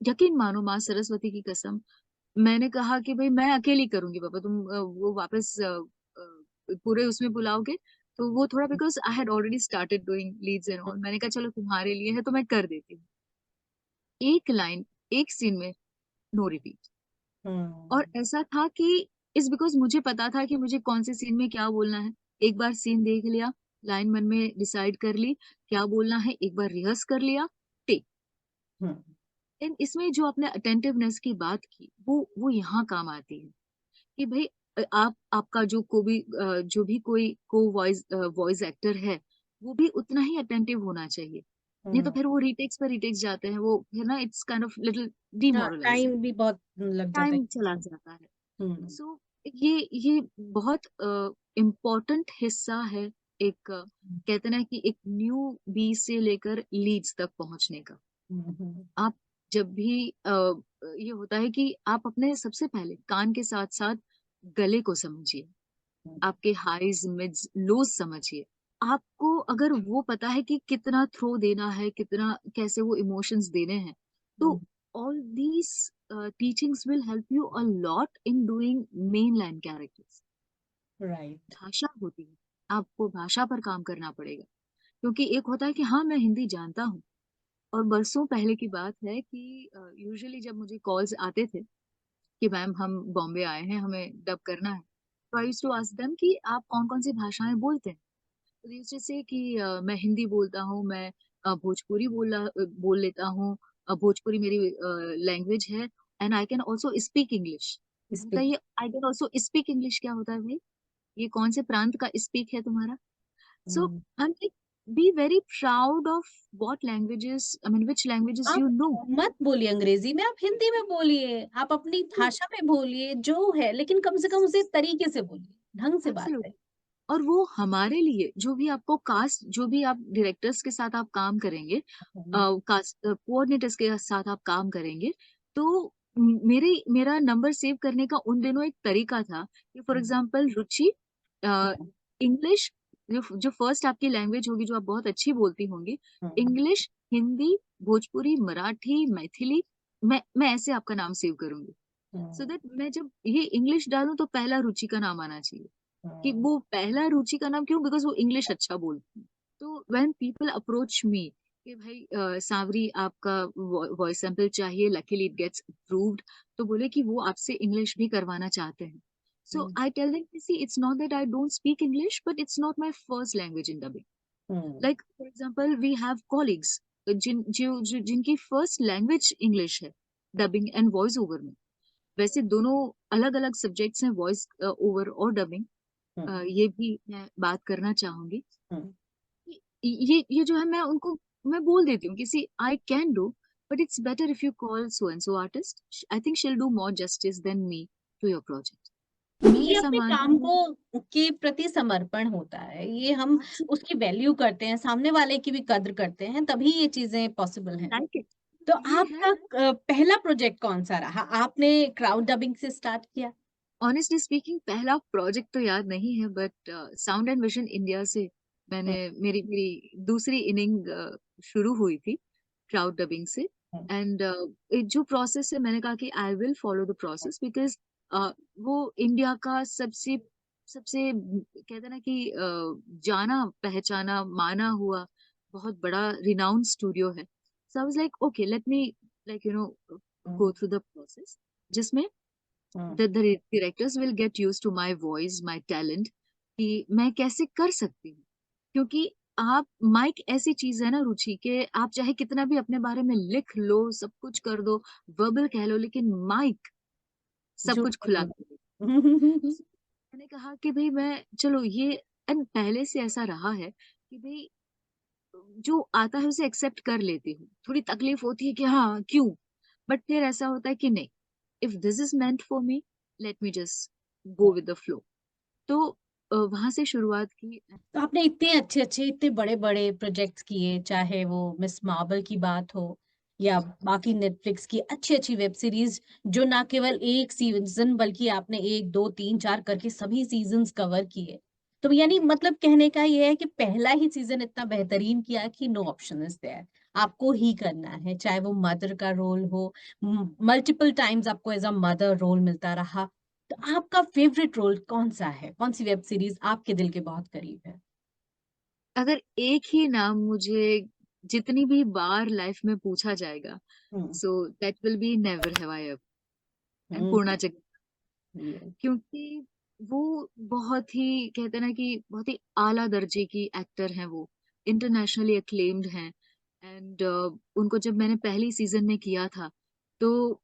S2: यकीन मानो माँ सरस्वती की कसम, मैंने कहा कि भई मैं अकेली करूँगी पापा तुम वो वापस पूरे उसमें बुलाओगे? तो वो थोड़ा because I had already started doing Leeds and
S1: hmm,
S2: all मैंने कहा चलो तुम्हारे लिए है तो मैं कर देती हूँ। एक लाइन, एक सीन में नो रिपीट और
S1: हुँ,
S2: ऐसा था कि इट्स बिकॉज़ मुझे पता था कि मुझे कौन से सीन में क्या बोलना है। एक बार सीन देख लिया, लाइन मन में डिसाइड कर ली, क्या बोलना है, एक बार रिहर्स कर लिया, टेक।
S1: हुँ,
S2: एंड इसमें जो आपने अटेंटिवनेस की बात की, वो यहाँ काम आती है। कि भई आप आपका जो भी कोई वॉइस एक्टर है, वो भी उतना ही अटेंटिव होना चाहिए। नहीं तो
S1: हुँ।
S2: फिर वो रीटेक्स पे रीटेक्स जाते हैं, वो फिर ना इट्स काइंड ऑफ लिटिल
S1: हाँ,
S2: डिमोरलाइजिंग,
S1: टाइम भी बहुत लग जाता है
S2: टाइम
S1: किसी
S2: चला
S1: चीज़
S2: जाता है।
S1: हुँ,
S2: सो ये बहुत इम्पोर्टेंट हिस्सा है एक
S1: हुँ,
S2: कहते हैं ना कि एक न्यू बी से लेकर लीड्स तक पहुँचने का।
S1: हुँ, हुँ,
S2: आप जब भी ये होता है कि आप अपने सबसे पहले कान के साथ-साथ गले को समझिए।
S1: हुँ,
S2: आपके हाइज़, मिड्स, लोज़ समझिए। आपको अगर वो पता है कि कितना थ्रो देना है, कितना कैसे वो इमोशंस देने हैं, तो
S1: hmm,
S2: all these teachings will help you a lot in doing main line characters.
S1: Right.
S2: भाषा होती है, आपको भाषा पर काम करना पड़ेगा। क्योंकि एक होता है कि हाँ, मैं हिंदी जानता हूँ और बरसों पहले की बात है कि यूजुअली जब मुझे कॉल्स आते थे कि मैम हम बॉम्बे आए हैं, हमें डब करना है। तो I used to ask them कि आप कौन-कौन सी भाषाएँ बोलते हैं? तो दे यूज्ड टू से कि मैं हिंदी बोलता हूँ, मैं भोजपुरी बोल लेता हूँ। भोजपुरी मेरी लैंग्वेज है and I can also speak English.
S1: Speak
S2: बताइए I can also speak English क्या होता है भई? ये कौन से प्रांत का स्पीक है तुम्हारा? So
S1: hmm.
S2: I am like be very proud of what languages I mean which languages
S1: आप
S2: यू नो।
S1: मत बोलिए अंग्रेज़ी में, आप हिंदी में बोलिए, आप अपनी भाषा में बोलिए, जो है, लेकिन कम से कम उसे तरीके से बोलिए, ढंग से बात करें।
S2: एब्सोल्युटली। और वो हमारे लिए जो भी आपको कास्ट जो भी आप डायरेक्टर्स के साथ आप काम करेंगे
S1: हुँ,
S2: कास्ट कोऑर्डिनेटर्स के साथ आप काम करेंगे तो मेरा नंबर सेव करने का उन दिनों एक तरीका था कि for
S1: hmm,
S2: example Ruchi
S1: hmm,
S2: English जो फर्स्ट आपकी लैंग्वेज होगी जो आप बहुत अच्छी बोलती होंगी
S1: हुँ,
S2: इंग्लिश हिंदी भोजपुरी मराठी मैथिली मैं ऐसे आपका नाम सेव करूंगी सो
S1: हुँ,
S2: दैट मैं जब ये इंग्लिश डालूं तो पहला रुचि का नाम आना चाहिए कि
S1: हुँ,
S2: वो पहला रुचि का नाम क्यों? बिकॉज़ वो इंग्लिश अच्छा बोलती है। तो व्हेन पीपल अप्रोच मी कि भाई सांवरी आपका वॉइस सैंपल चाहिए, लकीली इट गेट्स अप्रूव्ड तो बोले कि वो आपसे इंग्लिश भी करवाना चाहते हैं। सो
S1: हुँ,
S2: आई टेल देम कि see it's not that I don't speak English but it's not my first language in dubbing.
S1: Hmm,
S2: Like, for example, we have colleagues. जिनकी फर्स्ट लैंग्वेज इंग्लिश है, dubbing and voice over में। वैसे दोनों अलग-अलग subjects हैं, voice over और dubbing.
S1: हम्म।
S2: ये भी मैं बात करना चाहूँगी।
S1: हम्म।
S2: ये जो है मैं बोल देती हूँ कि see I can do, but it's better if you call so and so artist. I think she will do more justice then me to your project. मैं
S1: ये
S2: ऐसा
S1: अपने
S2: मानती
S1: काम
S2: हूँ।
S1: को के प्रति समर्पण होता है। ये हम उसकी वैल्यू करते हैं, सामने वाले की भी कद्र करते हैं, तभी ये चीज़ें पॉसिबल हैं।
S2: Like it.
S1: तो
S2: ये है।
S1: आपका पहला प्रोजेक्ट कौन-सा रहा? आपने क्राउड डबिंग से स्टार्ट किया?
S2: ऑनेस्टली स्पीकिंग पहला प्रोजेक्ट तो याद नहीं है, but sound and vision India से मैंने
S1: हुँ,
S2: मेरी मेरी दूसरी इनिंग शुरू हुई थी क्राउड डबिंग से।
S1: हुँ,
S2: एंड जो प्रोसेस है, मैंने कहा कि I will follow the process because वो इंडिया का सबसे सबसे कहते हैं ना कि जाना पहचाना माना हुआ बहुत बड़ा रिनाउंड स्टूडियो है। So I was like okay, let me like
S1: hmm,
S2: go through the process, जिसमें
S1: hmm,
S2: the directors will get used to my voice, my talent, कि मैं कैसे कर सकती हूँ। क्योंकि आप माइक ऐसी चीज़ है ना रुचि, कि आप चाहे कितना भी अपने बारे में लिख लो, सब कुछ कर दो, वर्बल कह लो, लेकिन माइक सब
S1: झूठ
S2: कुछ
S1: नहीं
S2: खुला कर देगा।
S1: बोलते।
S2: So, मैंने कहा कि भई मैं चलो ये, एंड पहले से ऐसा रहा है कि भई जो आता है उसे एक्सेप्ट कर लेती हूँ। थोड़ी तकलीफ होती है कि हाँ, क्यों? बट फिर ऐसा होता है कि नहीं, if this is meant for me, let me just go with the flow. तो वहाँ से शुरुआत की।
S1: तो आपने इतने अच्छे-अच्छे, इतने बड़े-बड़े प्रोजेक्ट्स किए, चाहे वो मिस मार्वल की बात हो या बाकी नेटफ्लिक्स की अच्छी-अच्छी वेब सीरीज़ जो ना केवल 1 सीज़न बल्कि आपने 1, 2, 3, 4 करके सभी सीज़न्स कवर किए। तो यानी मतलब कहने का ये है कि पहला ही सीज़न इतना बेहतरीन किया कि नो ऑप्शन इज़ देयर। आपको ही करना है, चाहे वो मदर का रोल हो, मल्टीपल टाइम्स आपको एज़ अ मदर रोल मिलता रहा। तो आपका फ़ेवरेट रोल कौन-सा है? कौन-सी वेब सीरीज़ आपके दिल के बहुत करीब है?
S2: अगर एक ही नाम मुझे जितनी भी बार लाइफ में पूछा जाएगा,
S1: hmm,
S2: so that will be never have I ever, and
S1: hmm,
S2: पूर्णा जग।
S1: ये
S2: क्योंकि वो बहुत ही कहते हैं ना कि बहुत ही आला दर्जे की एक्टर हैं वो, इंटरनेशनली अक्लेम्ड हैं। एंड उनको जब मैंने पहली सीज़न में किया था, तो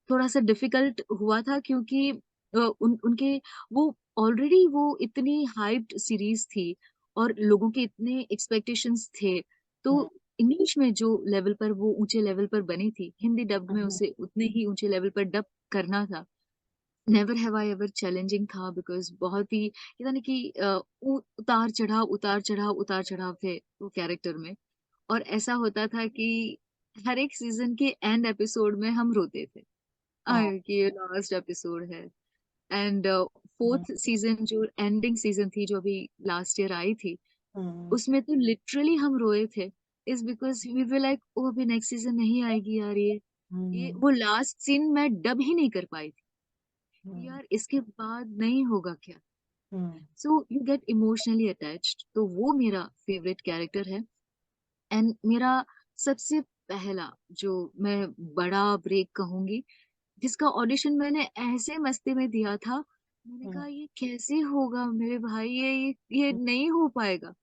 S2: थोड़ा-सा डिफ़िकल्ट हुआ था, क्योंकि उनके वो ऑलरेडी वो इतनी हाइप्ड सीरीज़ थी और लोगों के इतने एक्सपेक्टेशंस थे।
S1: हुँ,
S2: तो इंग्लिश में जो लेवल पर वो ऊँचे लेवल पर बनी थी, हिंदी डब्ड में
S1: हुँ,
S2: उसे उतने ही ऊँचे लेवल पर डब करना था। Never have I ever challenging था, बिकॉज़ बहुत ही कहते हैं ना कि उतार-चढ़ाव, उतार-चढ़ाव, उतार-चढ़ाव थे वो कैरेक्टर में। और ऐसा होता था कि हर एक सीज़न के एंड एपिसोड में हम रोते थे।
S1: हाँ,
S2: कि ये लास्ट एपिसोड है। एंड
S1: हुँ,
S2: 4th सीज़न जो एंडिंग सीज़न थी, जो अभी लास्ट ईयर आई थी,
S1: हुँ,
S2: उसमें तो लिटरली हम रोए थे। Is because we were like oh! अभी नेक्स्ट सीज़न नहीं आएगी यार ये
S1: हुँ,
S2: वो लास्ट सीन मैं डब ही नहीं कर पाई थी।
S1: हुँ,
S2: यार इसके बाद नहीं होगा क्या?
S1: Hmm,
S2: so you get emotionally attached, तो वो मेरा फेवरेट कैरेक्टर है। एंड मेरा सबसे पहला जो मैं बड़ा ब्रेक कहूँगी, जिसका ऑडिशन मैंने ऐसे मस्ती में दिया था, मैंने
S1: हुँ,
S2: कहा ये कैसे होगा मेरे भाई, ये
S1: हुँ,
S2: नहीं हो पाएगा।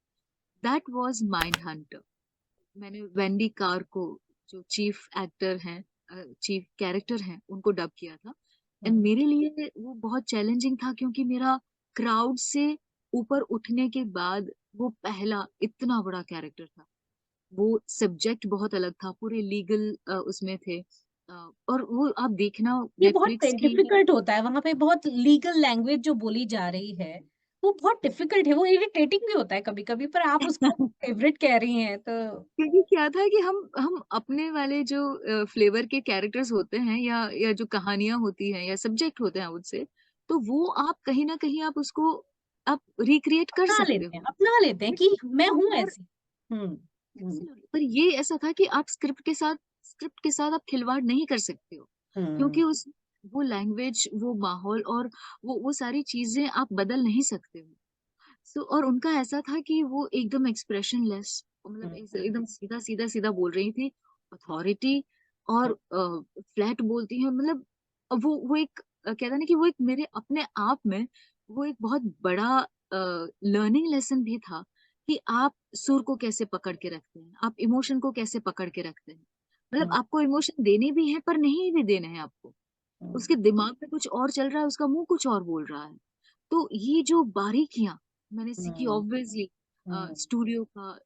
S2: That was Mindhunter. मैंने वेंडी कार को, जो चीफ एक्टर हैं, चीफ कैरेक्टर हैं, उनको डब किया था। And
S1: hmm.
S2: मेरे लिए वो बहुत चैलेंजिंग था, क्योंकि मेरा क्राउड से ऊपर उठने के बाद वो पहला इतना बड़ा कैरेक्टर था। वो सब्जेक्ट बहुत अलग था, पूरे लीगल उसमें थे। और वो आप देखना
S1: ये बहुत
S2: नेटफ्लिक्स की।
S1: डिफ़िकल्ट होता है, वहाँ पे बहुत लीगल लैंग्वेज जो बोली जा रही है, वो बहुत डिफ़िकल्ट है, वो इरिटेटिंग भी होता है कभी-कभी पर आप उसको फ़ेवरेट कह रही हैं तो
S2: क्योंकि क्या था कि हम अपने वाले जो फ्लेवर के कैरेक्टर्स होते हैं, या जो कहानियाँ होती हैं या सब्जेक्ट होते हैं उससे, तो वो आप कहीं न कहीं आप उसको आप रिक्रिएट कर सकते हो।
S1: अपना लेते हैं
S2: बट
S1: कि मैं हूँ
S2: और
S1: ऐसी। हुँ, हुँ,
S2: एब्सोल्युटली, पर ये ऐसा था कि आप स्क्रिप्ट के साथ आप खिलवाड़ नहीं कर सकते हो।
S1: हुँ,
S2: क्योंकि उस वो लैंग्वेज, वो माहौल और वो सारी चीज़ें आप बदल नहीं सकते हो। सो और उनका ऐसा था कि वो एकदम एक्सप्रेशनलेस, मतलब
S1: हुँ,
S2: ऐसे एकदम सीधा, सीधा, सीधा बोल रही थी। अथॉरिटी और फ्लैट बोलती हैं, मतलब वो एक कहते हैं ना कि वो एक मेरे अपने आप में वो एक बहुत बड़ा लर्निंग लेसन भी था, कि आप सुर को कैसे पकड़ के रखते हैं, आप इमोशन को कैसे पकड़ के रखते हैं। मतलब
S1: हुँ,
S2: आपको इमोशन देने भी हैं पर नहीं भी देने हैं आपको।
S1: हुँ,
S2: उसके दिमाग में कुछ और चल रहा है, उसका मुँह कुछ और बोल रहा है। तो ये जो बारीकियाँ मैंने सीखी
S1: हुँ,
S2: ऑब्वियसली
S1: हुँ,
S2: स्टूडियो का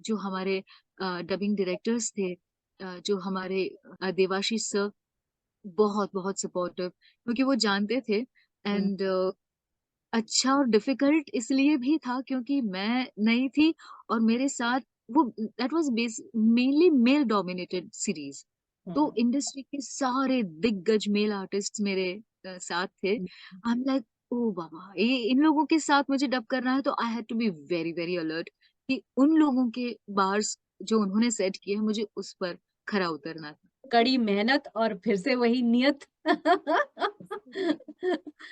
S2: जो हमारे डबिंग डायरेक्टर्स थे जो हमारे देवाशीष सर बहुत-बहुत सपोर्टिव क्योंकि वो जानते थे
S1: हुँ,
S2: एंड अच्छा और डिफिकल्ट इसलिए भी था क्योंकि मैं नई थी और मेरे साथ वो that was mainly male dominated series. तो
S1: हुँ,
S2: इंडस्ट्री के सारे दिग्गज मेल आर्टिस्ट्स मेरे साथ थे।
S1: हुँ।
S2: आई एम लाइक ओह बाबा! ये इन लोगों के साथ मुझे डब करना है तो I had to be very, very alert कि उन लोगों के बार्स जो उन्होंने सेट किए हैं मुझे उस पर खरा उतरना था।
S1: कड़ी मेहनत और फिर से वही नियत।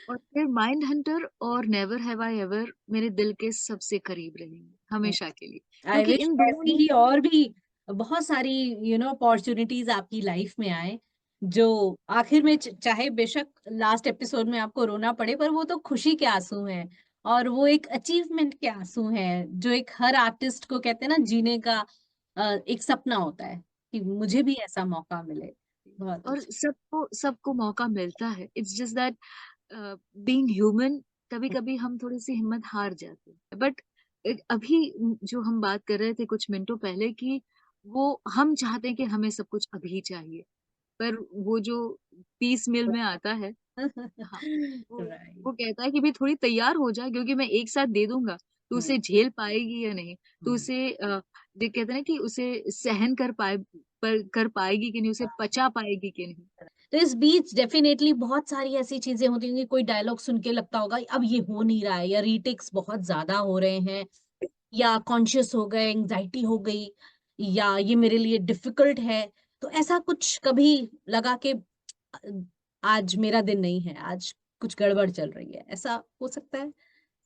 S2: और फिर माइंड हंटर और नेवर हैव आई एवर मेरे दिल के सबसे करीब रहेंगे, हमेशा के लिए।
S1: आई
S2: क्योंकि
S1: विश
S2: इन दोनों
S1: ऐसी
S2: ने
S1: ही और भी बहुत सारी अपॉर्चुनिटीज आपकी लाइफ में आए जो आखिर में चाहे बेशक लास्ट एपिसोड में आपको रोना पड़े पर वो तो खुशी के आंसू हैं और वो एक अचीवमेंट के आंसू हैं जो एक हर आर्टिस्ट को कहते हैं ना जीने का एक सपना होता है कि मुझे भी ऐसा मौका मिले। बहुत
S2: और
S1: अच्छा।
S2: सबको सबको मौका मिलता है। It's just that being human कभी-कभी हम थोड़ी-सी हिम्मत हार जाते हैं। बट अभी जो हम बात कर रहे थे कुछ मिनटों पहले कि वो हम चाहते हैं कि हमें सब कुछ अभी चाहिए। पर वो जो पीस मील में आता है हाँ, वो
S1: राइट।
S2: वो कहता है कि भई थोड़ी तैयार हो जा क्योंकि मैं एक साथ दे दूँगा, तो
S1: हम्म,
S2: उसे झेल पाएगी या नहीं? तो
S1: हम्म।
S2: उसे ये कहते हैं ना कि उसे सहन कर पाएगी कि नहीं, उसे पचा पाएगी कि नहीं?
S1: तो इस बीच डेफिनेटली बहुत सारी ऐसी चीजें होती होंगी, कोई डायलॉग सुन के लगता होगा अब ये हो नहीं रहा है या रीटेक्स बहुत ज्यादा हो रहे हैं या कॉन्शियस हो गए, एंजाइटी हो गई या ये मेरे लिए डिफिकल्ट है। तो ऐसा कुछ कभी लगा कि आज मेरा दिन नहीं है, आज कुछ गड़बड़ चल रही है, ऐसा हो सकता है?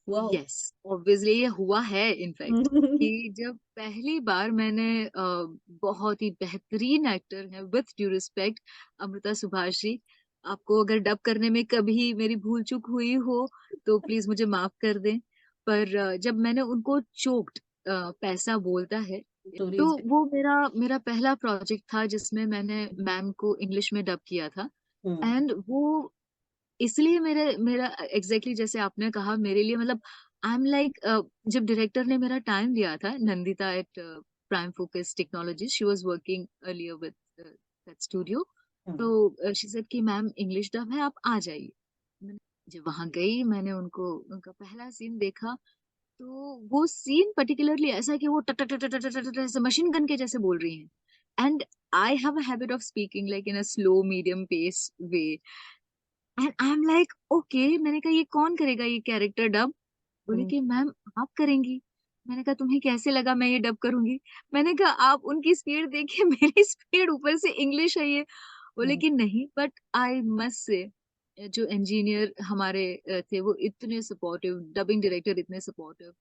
S1: हुआ हो?
S2: यस, ऑब्वियसली ये हुआ है इनफैक्ट कि जब पहली बार मैंने बहुत ही बेहतरीन एक्टर हैं with due respect Amruta Subhash ji, आपको अगर डब करने में कभी मेरी भूल-चूक हुई हो, तो प्लीज़ मुझे माफ़ कर दें। पर जब मैंने उनको चोक्ड पैसा बोलता है, तो
S1: स्टोरीज है।
S2: वो मेरा मेरा पहला प्रोजेक्ट था जिसमें मैंने मैम को इंग्लिश में डब किया था
S1: हम्म,
S2: एंड वो इसलिए मेरा एग्ज़ैक्टली जैसे आपने कहा मेरे लिए मतलब आई एम लाइक जब डायरेक्टर ने मेरा टाइम दिया था Nandita at Prime Focus Technologies she was working earlier with that studio तो
S1: हम्म,
S2: शी सेड कि मैम इंग्लिश डब है आप आ जाइए। मैंने जब वहाँ गई मैंने उनको उनका पहला सीन देखा तो वो सीन पर्टिकुलरली ऐसा है कि वो टक टक टक टक टक टक टक ऐसे मशीन गन के जैसे बोल रही हैं and I have a habit of speaking like in a slow medium pace way and I am like okay मैंने कहा ये कौन करेगा ये कैरेक्टर डब? बोली
S1: हम्म,
S2: कि मैम आप करेंगी। मैंने कहा तुम्हें कैसे लगा मैं ये डब करूँगी? मैंने कहा आप उनकी स्पीड देखिए मेरी स्पीड ऊपर से इंग्लिश है ये। बोले
S1: हम्म,
S2: कि नहीं बट आई मस्ट से जो इंजीनियर हमारे थे वो इतने सपोर्टिव डबिंग डायरेक्टर इतने सपोर्टिव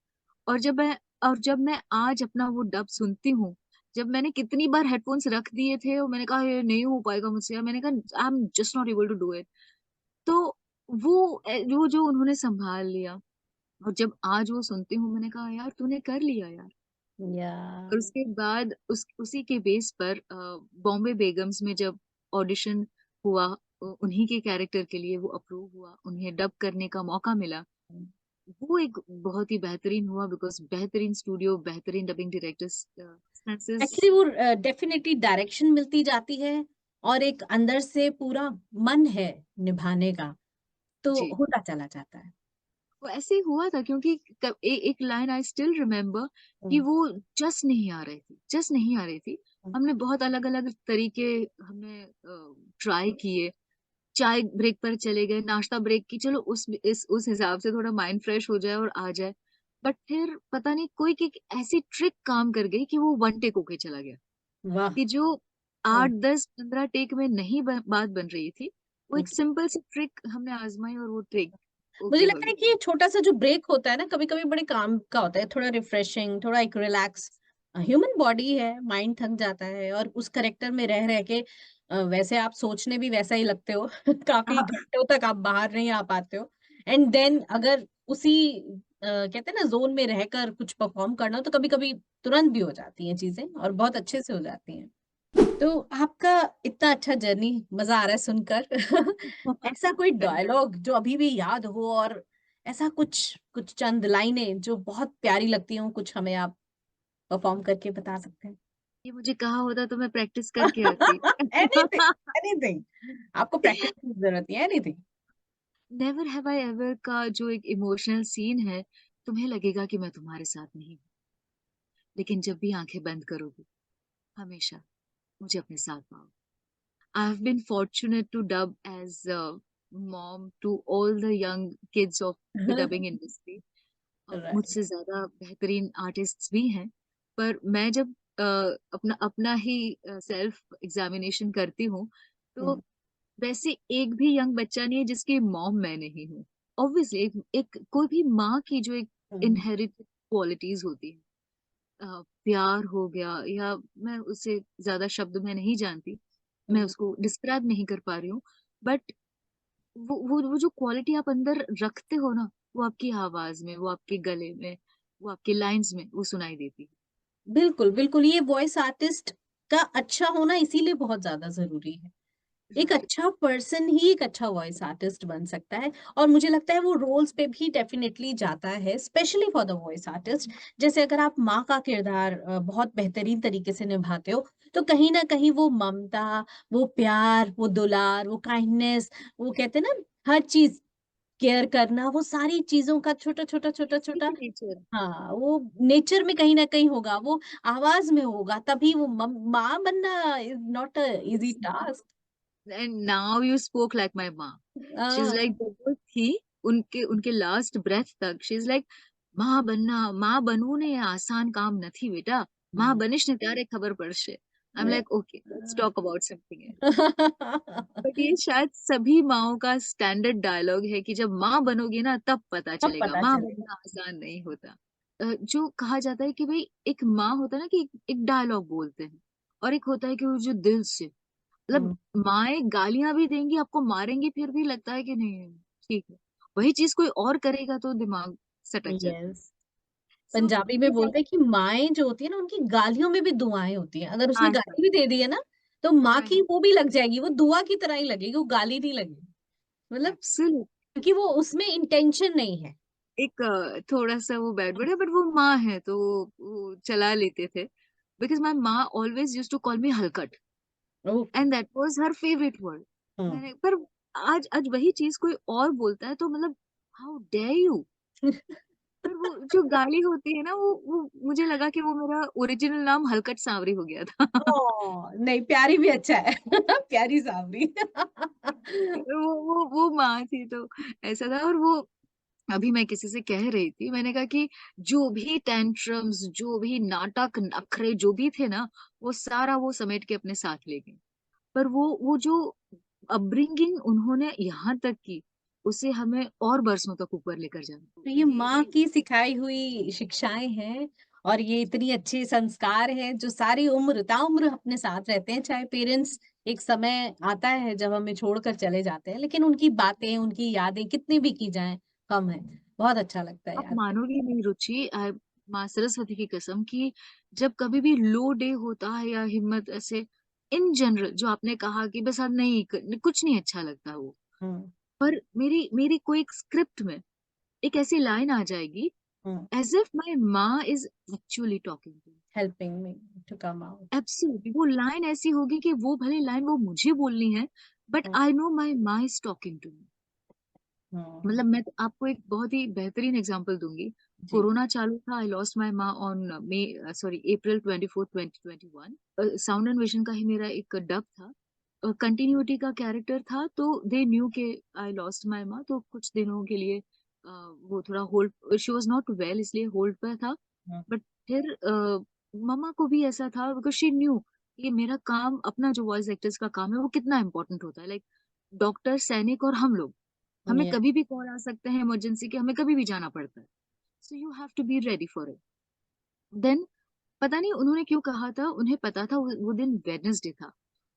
S2: और जब मैं आज अपना वो डब सुनती हूँ, जब मैंने कितनी बार हेडफ़ोन्स रख दिए थे और मैंने कहा ये नहीं हो पाएगा मुझसे मैंने कहा I am just not able to do it. तो वो वो जो उन्होंने सँभाल लिया और जब आज वो सुनती हूँ मैंने कहा यार तूने कर लिया यार।
S1: या
S2: और उसके बाद उसी के बेस पर बॉम्बे बेगम्स में जब ऑडिशन हुआ उन्हीं के कैरेक्टर के लिए वो अप्रूव हुआ, उन्हें डब करने का मौका मिला। वो एक बहुत ही बेहतरीन हुआ बिकॉज़ बेहतरीन स्टूडियो, बेहतरीन डबिंग डायरेक्टर्स
S1: एक्चुअली
S2: सेंसेस
S1: वो डेफिनेटली डायरेक्शन मिलती जाती है और एक अंदर से पूरा मन है निभाने का, तो
S2: जी।
S1: होता चला जाता है।
S2: वो ऐसे ही हुआ था क्योंकि एक लाइन आई स्टिल रिमेम्बर कि
S1: हुँ,
S2: वो जस्ट नहीं आ रही थी जस्ट नहीं आ रही थी।
S1: हुँ,
S2: हमने बहुत अलग-अलग तरीके हमने ट्राई किए। चाय ब्रेक पर चले गए, नाश्ता ब्रेक की चलो उस हिसाब से थोड़ा माइंड फ्रेश हो जाए और आ जाए। बट फिर पता नहीं कोई एक ऐसी ट्रिक काम कर गई कि वो वन टेक होके चला गया।
S1: वाह!
S2: कि जो
S1: हुँ,
S2: 8, 10, 15 टेक में नहीं बात बन रही थी, वो
S1: हुँ।
S2: एक सिंपल सी ट्रिक हमने आज़माई और वो ट्रिक
S1: मुझे
S2: ओके हो
S1: लगता है
S2: गई।
S1: कि ये छोटा-सा जो ब्रेक होता है ना, कभी-कभी बड़े काम का होता है, थोड़ा रिफ्रेशिंग, थोड़ा एक रिलैक्स ह्यूमन बॉडी है, माइंड थक जाता है और उस कैरेक्टर में रह-रह के वैसे आप सोचने भी वैसा ही लगते हो, काफ़ी
S2: हाँ,
S1: घंटों तक आप बाहर नहीं आ पाते हो एंड देन अगर उसी कहते हैं ना ज़ोन में रहकर कुछ परफ़ॉर्म करना हो तो कभी-कभी तुरंत भी हो जाती हैं चीज़ें और बहुत अच्छे से हो जाती हैं। तो आपका इतना अच्छा जर्नी मज़ा आ रहा है सुनकर। ऐसा कोई
S2: धन्यवाद।
S1: डायलॉग जो अभी भी याद हो और ऐसा कुछ कुछ चंद लाइनें जो बहुत प्यारी लगती हों, कुछ हमें आप परफ़ॉर्म करके बता सकते हैं?
S2: ये मुझे कहा होता तो मैं प्रैक्टिस करके आती।
S1: एनीथिंग, एनीथिंग आपको प्रैक्टिस की ज़रूरत नहीं है, anything.
S2: Never have I ever का जो एक इमोशनल सीन है, तुम्हें लगेगा कि मैं तुम्हारे साथ नहीं हूँ, लेकिन जब भी आँखें बंद करोगी, हमेशा मुझे अपने साथ पाओ। I have been fortunate to dub as a mom to all the young kids of the dubbing industry.
S1: Right.
S2: मुझसे ज़्यादा बेहतरीन आर्टिस्ट्स भी हैं, पर मैं जब अपना अपना ही सेल्फ एग्ज़ामिनेशन करती हूँ, तो
S1: हुँ,
S2: वैसे एक भी यंग बच्चा नहीं है जिसकी मॉम मैं नहीं हूँ। ऑब्वियसली एक एक कोई भी माँ की जो एक
S1: हुँ,
S2: इनहेरिटेड क्वालिटीज़ होती हैं, प्यार हो गया या मैं उसे ज़्यादा शब्द में नहीं जानती, मैं
S1: हुँ।
S2: उसको डिस्क्राइब नहीं कर पा रही हूँ, बट वो जो क्वालिटी आप अंदर रखते हो ना, वो आपकी आवाज़ में, वो आपके गले में, वो आपकी लाइन्स में, वो सुनाई देती है।
S1: बिल्कुल, बिल्कुल, ये वॉइस आर्टिस्ट का अच्छा होना इसीलिए बहुत ज़्यादा ज़रूरी है। एक
S2: राइट।
S1: अच्छा पर्सन ही एक अच्छा वॉइस आर्टिस्ट बन सकता है और मुझे लगता है वो रोल्स पे भी डेफ़िनेटली जाता है, specially for the voice artist. जैसे अगर आप माँ का किरदार बहुत बेहतरीन तरीके से निभाते हो, तो कहीं न कहीं वो ममता, वो प्यार, वो दुलार, वो काइंडनेस, वो कहते हैं ना हर चीज़ केयर करना, वो सारी चीज़ों का छोटा-छोटा,
S2: किसी
S1: छोटा-छोटा
S2: की नेचर
S1: हाँ, वो नेचर में कहीं न कहीं होगा, वो आवाज़ में होगा, तभी वो माँ बनना is not a easy task.
S2: And now you spoke like my माँ। शी इज़ लाइक जब वो थी, उनके उनके लास्ट ब्रेथ तक शी इज़ लाइक माँ बनना, माँ बनવું ને આસાન કામ નથી બેટા. માં બનીશ ને ત્યારે ખબર પડશે. I am
S1: Yeah.
S2: Like okay, let's talk about something else. But ये शायद सभी माँओं का स्टैंडर्ड डायलॉग है कि जब माँ बनोगी ना तब पता
S1: तब
S2: चलेगा,
S1: पता
S2: माँ
S1: चलेगा।
S2: बनना आसान नहीं होता। जो कहा जाता है कि भई एक माँ होता है ना कि एक डायलॉग बोलते हैं और एक होता है कि वो जो दिल से मतलब
S1: हुँ,
S2: माएँ गालियाँ भी देंगी, आपको मारेंगी फिर भी लगता है कि नहीं, ठीक है। वही चीज़ कोई और करेगा तो दिमाग सटक जाता है।
S1: यस।
S2: सो
S1: पंजाबी में
S2: ये शायद
S1: बोलते हैं कि माएँ जो होती है ना, उनकी गालियों में भी दुआएँ होती हैं। अगर उसने
S2: आशा
S1: गाली भी दे दी है ना, तो माँ
S2: हाँ,
S1: की
S2: हाँ,
S1: वो भी लग जाएगी, वो दुआ की तरह ही लगेगी, वो गाली नहीं लगेगी। मतलब
S2: एब्सोल्यूट
S1: क्योंकि वो उसमें इंटेंशन नहीं है।
S2: एक थोड़ा-सा वो बैड वर्ड है बट वो माँ है तो वो चला लेते थे। Because my maa always used to call me halkat
S1: okay.
S2: And that was her favourite word.
S1: Hmm.
S2: मैंने पर आज आज वही चीज़ कोई और बोलता है तो मतलब हाउ डेयर यू! पर वो जो गाली होती है ना वो मुझे लगा कि वो मेरा ओरिजिनल नाम हलकट सांवरी हो गया था।
S1: ओह! नहीं प्यारी भी अच्छा है। प्यारी सावरी।
S2: वो माँ थी तो ऐसा था और वो अभी मैं किसी से कह रही थी, मैंने कहा कि जो भी टेंट्रम्स, जो भी नाटक, नखरे जो भी थे ना, वो सारा वो समेट के अपने साथ ले गई। पर वो जो अपब्रिंगिंग उन्होंने यहाँ तक की, उसे हमें और बरसों तक ऊपर लेकर जाना। तो
S1: तो ये माँ
S2: ये
S1: की सिखाई हुई शिक्षाएँ हैं और ये इतनी अच्छे संस्कार हैं जो सारी उम्र ताउम्र अपने साथ रहते हैं, चाहे पेरेंट्स एक समय आता है जब हमें छोड़कर चले जाते हैं, लेकिन उनकी बातें, उनकी यादें कितनी भी की जाएँ, कम है। बहुत अच्छा लगता है
S2: आप
S1: याद करके।
S2: मानोगे नहीं रुचि माँ सरस्वती की कसम कि जब कभी भी लो डे होता है या हिम्मत ऐसे इन जनरल जो आपने कहा कि बस अब नहीं कुछ नहीं अच्छा लगता वो।
S1: हुँ,
S2: पर मेरी मेरी कोई एक स्क्रिप्ट में एक ऐसी लाइन आ जाएगी
S1: हुँ,
S2: एज़ इफ माय माँ is actually talking to me.
S1: Helping me to come out.
S2: Absolutely वो लाइन ऐसी होगी कि वो भले लाइन वो मुझे बोलनी है but
S1: hmm,
S2: I know my माँ इज़ टॉकिंग टू मी।
S1: हुँ,
S2: मतलब मैं तो आपको एक बहुत ही बेहतरीन एग्ज़ाम्पल दूँगी।
S1: जी,
S2: कोरोना चालू था, आई लॉस्ट माय माँ on April 24, 2021। Sound and vision का ही मेरा एक डब था। कंटिन्यूटी का कैरेक्टर था, तो दे न्यू के आई लॉस्ट माय माँ, तो कुछ दिनों के लिए वो थोड़ा hold she was not well इसलिए होल्ड पे था।
S1: हुँ,
S2: बट फिर मम्मा को भी ऐसा था बिकॉज़ शी न्यू ये मेरा काम अपना जो वॉइस एक्टर्स का काम है, वो कितना इम्पोर्टेंट होता है। लाइक डॉक्टर, सैनिक और हम लोग। हमें
S1: या
S2: कभी भी कॉल आ सकते हैं इमरजेंसी के, हमें कभी भी जाना पड़ता है। So you have to be ready for it. Then पता नहीं उन्होंने क्यों कहा था, उन्हें पता था वो दिन वेडनेसडे था।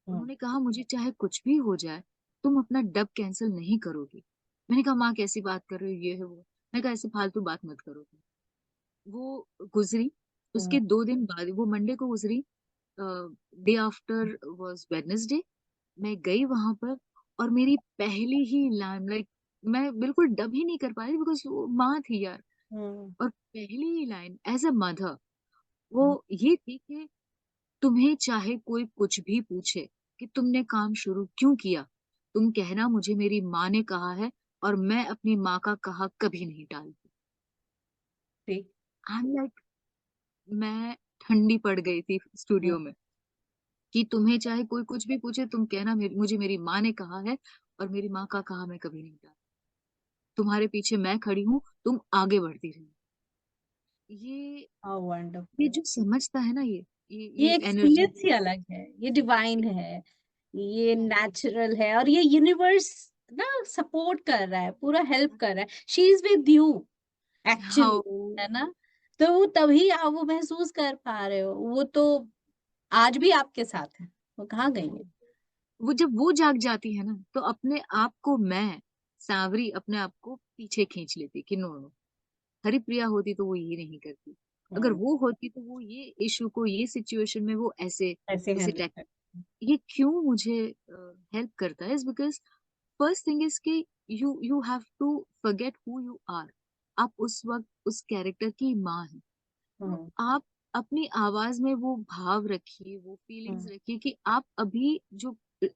S1: हुँ,
S2: उन्होंने कहा मुझे चाहे कुछ भी हो जाए, तुम अपना डब कैंसल नहीं करोगी। मैंने कहा माँ कैसी बात कर रही हो ये है वो। मैंने कहा ऐसे फालतू बात मत करो तुम। वो गुजरी, उसके
S1: हम्म,
S2: 2 दिन बाद, वो मंडे को गुजरी, डे आफ्टर वाज वेडनेसडे। मैं गई वहां पर, और मेरी पहली ही लाइन, लाइक, मैं बिल्कुल डब ही नहीं कर पा रही, बिकॉज वो माँ थी यार।
S1: हम्म,
S2: और पहली ही लाइन एज अ मदर वो ये थी कि तुम्हें चाहे कोई कुछ भी पूछे कि तुमने काम शुरू क्यों किया, तुम कहना मुझे मेरी माँ ने कहा है, और मैं अपनी माँ का कहा कभी नहीं टालती।
S1: ठीक।
S2: आई एम लाइक, मैं ठंडी पड़ गई थी
S1: हम्म,
S2: स्टूडियो में, कि तुम्हें चाहे कोई कुछ भी पूछे, तुम कहना मुझे मेरी माँ ने कहा है, और मेरी माँ का कहा मैं कभी नहीं टालती। तुम्हारे पीछे मैं खड़ी हूँ, तुम आगे बढ़ती रहो। ये
S1: हाउ
S2: ये
S1: वंडरफुल।
S2: जो समझता है ना, ये
S1: ये
S2: ये एनर्जी।
S1: एक्सपीरियंस ही अलग है, ये डिवाइन है, ये
S2: हाँ,
S1: नेचुरल है, और ये यूनिवर्स ना सपोर्ट कर रहा है, पूरा हेल्प कर रहा है। She is with you actually,
S2: हाँ,
S1: है ना? तो वो तभी आप वो महसूस कर पा रहे हो, वो तो आज भी आपके साथ है, वो कहाँ गई है?
S2: वो जब वो जाग जाती है ना, तो अपने आप को मैं, सांवरी, अपने आप को पीछे खींच लेती कि नो नो, हरिप्रिया होती तो वो ये नहीं करती। अगर
S1: हम्म,
S2: वो होती तो वो ये इशू को, ये सिचुएशन में वो ऐसे
S1: ऐसे
S2: उसे
S1: हैंडल
S2: टैक।
S1: कर।
S2: ये क्यों मुझे हेल्प करता है, is because first thing is कि you you have to forget who you are. आप उस वक्त उस कैरेक्टर की माँ हैं, तो
S1: हम्म,
S2: आप अपनी आवाज में वो भाव रखिए, वो फीलिंग्स
S1: हम्म,
S2: रखिए कि आप अभी जो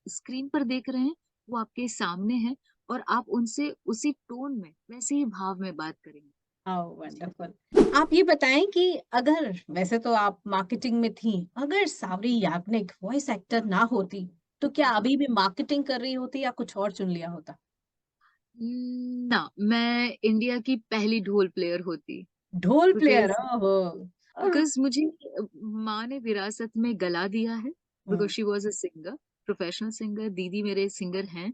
S2: स्क्रीन पर देख रहे हैं वो आपके सामने है, और आप उनसे उसी टोन में, वैसे ही भाव में बात करेंगे।
S1: हाउ
S2: जी।
S1: वंडरफुल। आप ये बताएं कि अगर, वैसे तो आप मार्केटिंग में थी, अगर सावरी याग्निक वॉइस एक्टर ना होती, तो क्या
S2: जी।
S1: अभी भी मार्केटिंग कर रही होती या कुछ और चुन लिया होता?
S2: ना, मैं इंडिया की पहली ढोल प्लेयर होती।
S1: ढोल प्लेयर,
S2: बिकॉज
S1: ओहो।
S2: बिकॉज मुझे माँ ने विरासत में गला दिया है, because
S1: hmm,
S2: she was a singer, professional singer. दीदी मेरे सिंगर हैं,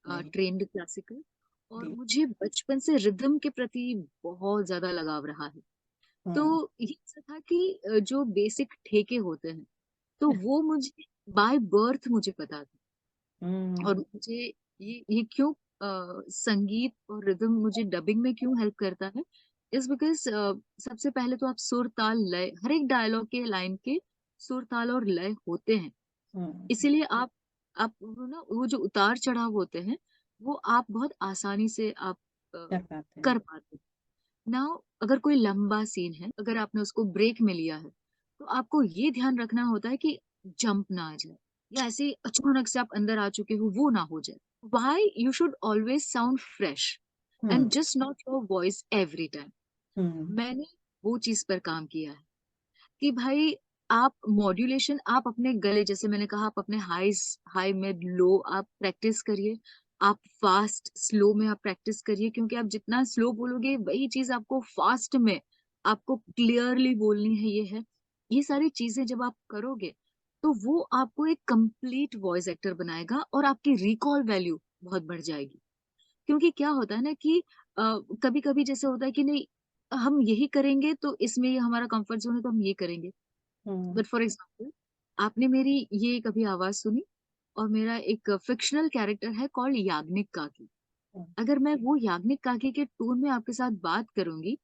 S1: हम्म,
S2: ट्रेन्ड क्लासिकल। और
S1: जी,
S2: मुझे बचपन से रिदम के प्रति बहुत ज्यादा लगाव रहा है। तो
S1: हम्म,
S2: ये ऐसा था कि जो बेसिक ठेके होते हैं, तो वो मुझे बाय बर्थ मुझे पता था। और
S1: हम्म,
S2: मुझे ये क्यों संगीत और रिदम मुझे डबिंग में क्यों हेल्प करता है, इज बिकॉज सबसे पहले तो आप सुर ताल लय, हर एक डायलॉग के लाइन के सुर ताल और लय होते हैं।
S1: हम्म,
S2: इसीलिए आप वो ना, वो जो उतार चढ़ाव होते हैं, वो आप बहुत आसानी से आप
S1: कर पाते हैं।
S2: कर पाते हैं। नाउ अगर कोई लंबा सीन है, अगर आपने उसको ब्रेक में लिया है, तो आपको ये ध्यान रखना होता है कि जंप ना आ जाए, या ऐसे ही अचानक से आप अंदर आ चुके हो वो ना हो जाए। Why you should always sound fresh and
S1: hmm,
S2: just not your voice every time.
S1: Hmm,
S2: मैंने वो चीज पर काम किया है कि भाई, आप मॉड्यूलेशन, आप अपने गले, जैसे मैंने कहा, आप अपने हाई मिड लो आप प्रैक्टिस करिए। आप फास्ट स्लो में आप प्रैक्टिस करिए, क्योंकि आप जितना स्लो बोलोगे वही चीज आपको फास्ट में आपको क्लियरली बोलनी है। ये है, ये सारी चीजें जब आप करोगे, तो वो आपको एक कंप्लीट वॉइस एक्टर बनाएगा, और आपकी रिकॉल वैल्यू बहुत बढ़ जाएगी। क्योंकि क्या होता है ना कि कभी कभी जैसे होता है कि नहीं, हम यही करेंगे तो इसमें ये हमारा कंफर्ट जोन है तो हम ये करेंगे।
S1: हम्म,
S2: बट फॉर एग्जाम्पल, आपने मेरी ये कभी आवाज सुनी, और मेरा एक फिक्शनल कैरेक्टर है कॉल्ड याग्निक काकी।
S1: हम्म,
S2: अगर मैं वो याग्निक काकी के टोन में आपके साथ बात करूंगी,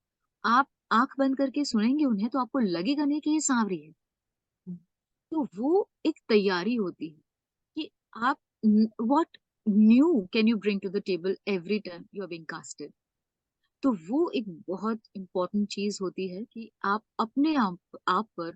S2: आप आंख बंद करके सुनेंगे उन्हें, तो आपको लगेगा नहीं कि ये सांवरी है। तो वो एक तैयारी होती है कि आप, what new can you bring to the table every time you are being casted. तो वो एक बहुत इंपॉर्टेंट चीज होती है कि आप अपने आप पर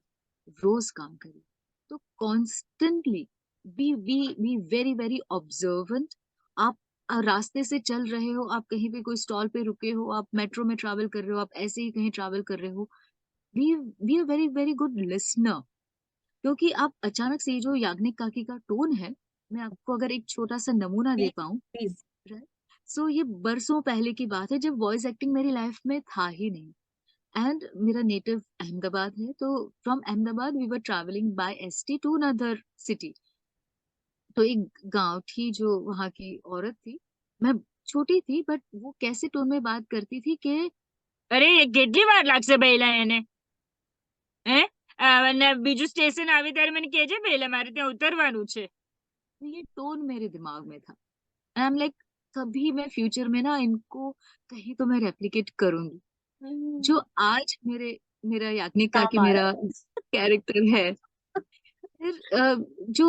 S2: रोज काम करिए। तो constantly be very very observant. आप रास्ते से चल रहे हो, आप कहीं पे कोई स्टॉल पे रुके हो, आप मेट्रो में ट्रैवल कर रहे हो, आप ऐसे ही कहीं ट्रैवल कर रहे हो, be be a very very good listener. क्योंकि आप अचानक से, ये जो याग्निक काकी का टोन है, मैं आपको अगर एक छोटा सा नमूना दे
S1: प्लीज,
S2: पाऊं।
S1: प्लीज।
S2: सो ये बरसों पहले की बात है, जब वॉइस एक्टिंग मेरी लाइफ में था ही नहीं। एंड मेरा नेटिव अहमदाबाद है, तो from Ahmedabad we were travelling by ST to another city. तो एक गांव थी, जो वहाँ की औरत थी, मैं छोटी थी, बट वो कैसे टोन में बात करती थी कि अरे ये કેટલી વાર લાગશે બેલા એને, હે? અને બીજું સ્ટેશન આવે ત્યારે મને કહેજે બેલા, મારે ત્યાં ઉતરવાનું છે। तो ये टोन मेरे दिमाग में था। आई एम लाइक, कभी मैं फ्यूचर में ना इनको कहीं तो मैं रेप्लिकेट करूंगी। जो आज मेरा याग्निक का कि
S1: काम आया।
S2: मेरा कैरेक्टर है, फिर जो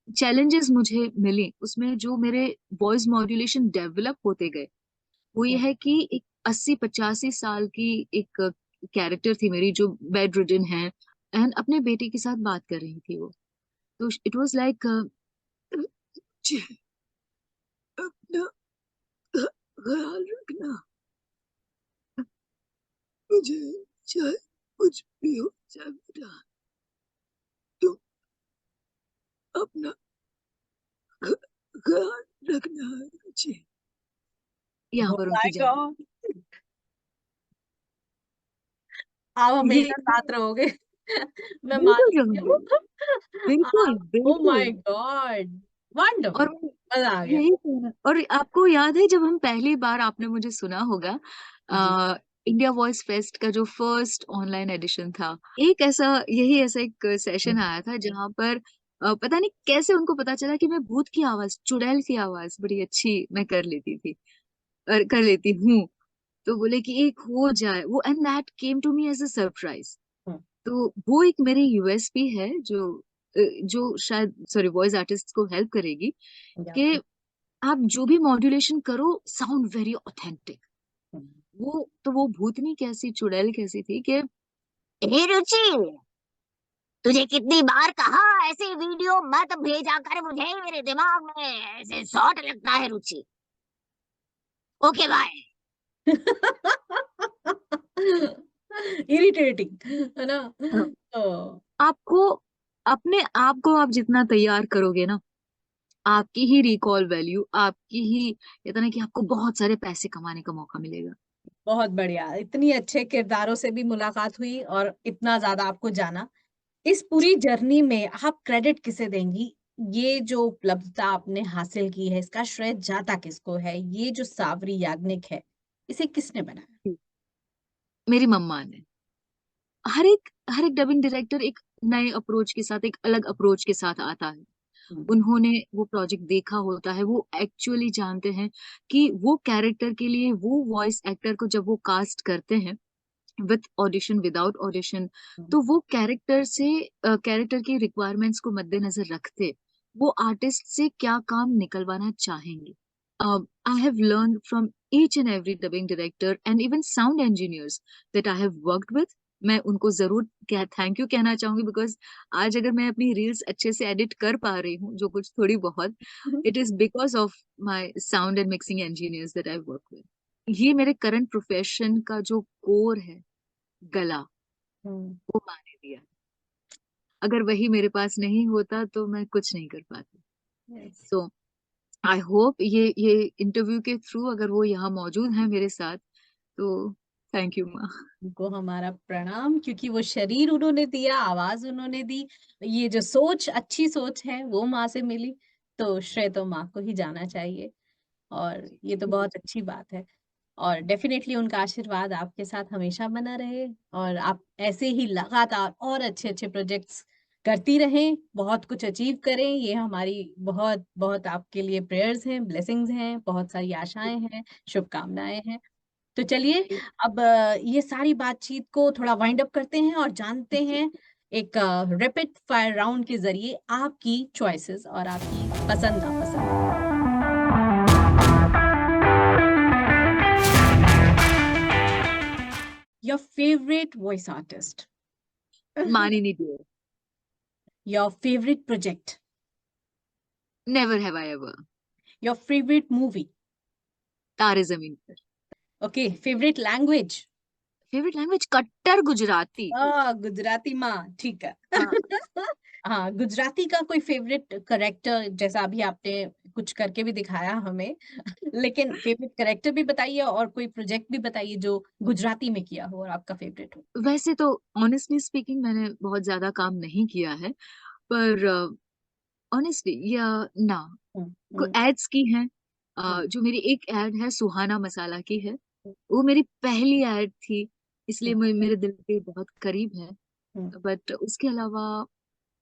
S2: चैलेंजेस मुझे मिले उसमें जो मेरे वॉइस मॉड्यूलेशन डेवलप होते गए, वो ये है कि एक 80-85 साल की एक कैरेक्टर थी मेरी जो बेड रिडन है एंड अपने बेटे के साथ बात कर रही थी वो। तो इट वाज लाइक अपना ख्याल रखना, मुझे चाहे कुछ भी हो जाए बेटा, तुम अपना ख्याल रखना है मुझे। यहाँ
S1: Oh
S2: पर
S1: my
S2: उनकी जान।
S1: God, आप
S2: ये
S1: हमेशा साथ रहोगे। मैं
S2: बिल्कुल
S1: मानती
S2: रहूंगी,
S1: हूँ।
S2: बिल्कुल
S1: आप, ओ
S2: बिल्कुल।
S1: माय गॉड,
S2: और
S1: वंडरफुल, मजा आ गया।
S2: यही कहना, और आपको याद है जब हम पहली बार, आपने मुझे सुना होगा,
S1: जी।
S2: इंडिया वॉइस फेस्ट का जो फर्स्ट ऑनलाइन एडिशन था, एक ऐसा, यही ऐसा एक सेशन आया था जहां पर पता नहीं कैसे उनको पता चला कि मैं भूत की आवाज, चुड़ैल की आवाज बड़ी अच्छी मैं कर लेती थी और कर लेती हूँ। तो बोले कि एक हो जाए वो, and that came to me as a surprise. तो वो एक मेरी यूएसपी है जो शायद, सॉरी, वॉइस आर्टिस्ट को हेल्प करेगी कि आप जो भी मॉड्यूलेशन करो साउंड वेरी ऑथेंटिक। वो भूतनी कैसी, चुड़ैल कैसी थी कि
S3: हे रुचि, तुझे कितनी बार कहा ऐसे वीडियो मत भेजा कर मुझे, मेरे दिमाग में ऐसे शॉट लगता है रुचि। Okay bye.
S1: इरिटेटिंग है ना। तो
S2: आपको अपने आप को आप जितना तैयार करोगे ना, आपकी ही रिकॉल वैल्यू, आपकी ही, कहता ना कि आपको बहुत सारे पैसे कमाने का मौका मिलेगा।
S1: बहुत बढ़िया, इतनी अच्छे किरदारों से भी मुलाकात हुई और इतना ज्यादा आपको जाना। इस पूरी जर्नी में आप क्रेडिट किसे देंगी? ये जो उपलब्धता आपने हासिल की है, इसका श्रेय जाता किसको है? ये जो सावरी याग्निक है, इसे किसने बनाया?
S2: मेरी मम्मा ने। हर एक डबिंग डायरेक्टर एक नए अप्रोच के साथ, एक अलग अप्रोच के साथ आता है।
S1: हुँ,
S2: उन्होंने वो प्रोजेक्ट देखा होता है, वो एक्चुअली जानते हैं कि वो कैरेक्टर के लिए वो वॉइस एक्टर को जब वो कास्ट करते हैं, विथ ऑडिशन, विदाउट ऑडिशन,
S1: हुँ,
S2: तो वो कैरेक्टर की रिक्वायरमेंट्स को मद्देनजर रखते वो आर्टिस्ट से क्या काम निकलवाना चाहेंगे। I have learn from each and every dubbing director and even sound engineers that I have worked with. मैं उनको जरूर थैंक यू कहना चाहूंगी, बिकॉज आज अगर मैं अपनी रील्स अच्छे से एडिट कर पा रही हूँ, जो कुछ थोड़ी बहुत,
S1: hmm,
S2: it is because of my sound and mixing engineers that I work with. ये मेरे करंट प्रोफेशन का जो कोर है, गला,
S1: हुँ,
S2: वो माने दिया। अगर वही मेरे पास नहीं होता तो मैं कुछ नहीं कर पाती।
S1: यस।
S2: सो आई होप ये इंटरव्यू के थ्रू अगर वो यहाँ मौजूद हैं मेरे साथ, तो थैंक यू माँ।
S1: उनको हमारा प्रणाम, क्योंकि वो शरीर उन्होंने दिया, आवाज़ उन्होंने दी। ये जो सोच, अच्छी सोच है, वो माँ से मिली, तो श्रेय तो माँ को ही जाना चाहिए और ये तो बहुत अच्छी बात है। और डेफ़िनेटली उनका आशीर्वाद आपके साथ हमेशा बना रहे और आप ऐसे ही लगातार और अच्छे-अच्छे प्रोजेक्ट्स करती रहें, बहुत कुछ अचीव करें। ये हमारी बहुत-बहुत आपके लिए प्रेयर्स हैं, ब्लेसिंग्स हैं, बहुत सारी आशाएँ हैं, शुभकामनाएँ हैं। तो चलिए, अब ये सारी बातचीत को थोड़ा वाइंड अप करते हैं और जानते हैं एक रैपिड फायर राउंड के ज़रिए आपकी चॉइसेस और आपकी पसंद-नापसंद। योर फेवरेट वॉइस आर्टिस्ट,
S2: मानी नहीं दिया।
S1: Your favourite project,
S2: never have I ever.
S1: Your favourite movie,
S2: तारे जमीन पर।
S1: Okay, favourite language,
S2: favourite language कट्टर गुजराती।
S1: गुजराती माँ, ठीक है।
S2: हाँ।
S1: हाँ, गुजराती का कोई फेवरेट कैरेक्टर, जैसा अभी आपने कुछ करके भी दिखाया हमें, लेकिन फेवरेट कैरेक्टर भी बताइए और कोई प्रोजेक्ट भी बताइए जो गुजराती में किया हो और आपका फेवरेट हो।
S2: वैसे तो ऑनेस्टली स्पीकिंग मैंने बहुत ज्यादा काम नहीं किया है, पर ऑनेस्टली या ना,
S1: हुँ,
S2: को
S1: हुँ,
S2: एड्स की हैं।
S1: हुँ,
S2: जो मेरी एक एड है सुहाना मसाला की है,
S1: हुँ,
S2: वो मेरी पहली एड थी, इसलिए
S1: हुँ,
S2: मेरे दिल के बहुत करीब है।
S1: हुँ,
S2: बट उसके अलावा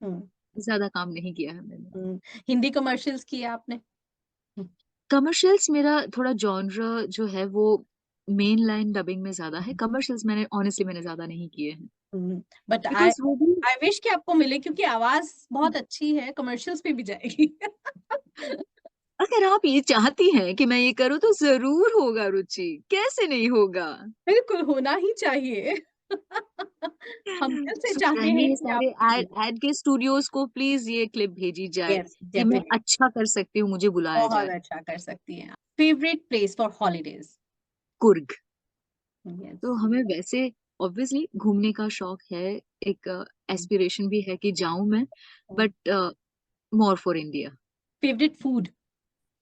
S1: हुँ,
S2: ज्यादा काम नहीं किया है मैंने।
S1: हुँ। हिंदी कमर्शियल्स किए आपने? हुँ,
S2: कमर्शियल्स मेरा थोड़ा जॉनर जो है वो मेन लाइन डबिंग में ज्यादा है। कमर्शियल्स मैंने ऑनेस्टली मैंने ज्यादा नहीं किए हैं
S1: बट आई
S2: बिकॉज वो भी
S1: आई विश कि आपको मिले, क्योंकि आवाज बहुत अच्छी है, कमर्शियल्स पे भी जाएगी।
S2: अगर आप ये चाहती हैं कि मैं ये करूँ तो जरूर होगा रुचि, कैसे नहीं होगा।
S1: बिल्कुल होना ही चाहिए। हम दिल से
S2: सो
S1: चाहते हैं
S2: कहिए
S1: कि आप
S2: सारे एड एड के स्टूडियोज को प्लीज ये क्लिप भेजी जाए
S1: यस
S2: कि मैं
S1: डेफिनेटली
S2: अच्छा कर सकती हूँ, मुझे बुलाया
S1: बहुत
S2: जाए।
S1: अच्छा कर सकती हैं। Favourite place for holidays?
S2: Coorg.
S1: Yes.
S2: तो हमें वैसे ऑब्वियसली घूमने का शौक है, एक एस्पिरेशन भी है कि जाऊं मैं, but more for India.
S1: Favourite food?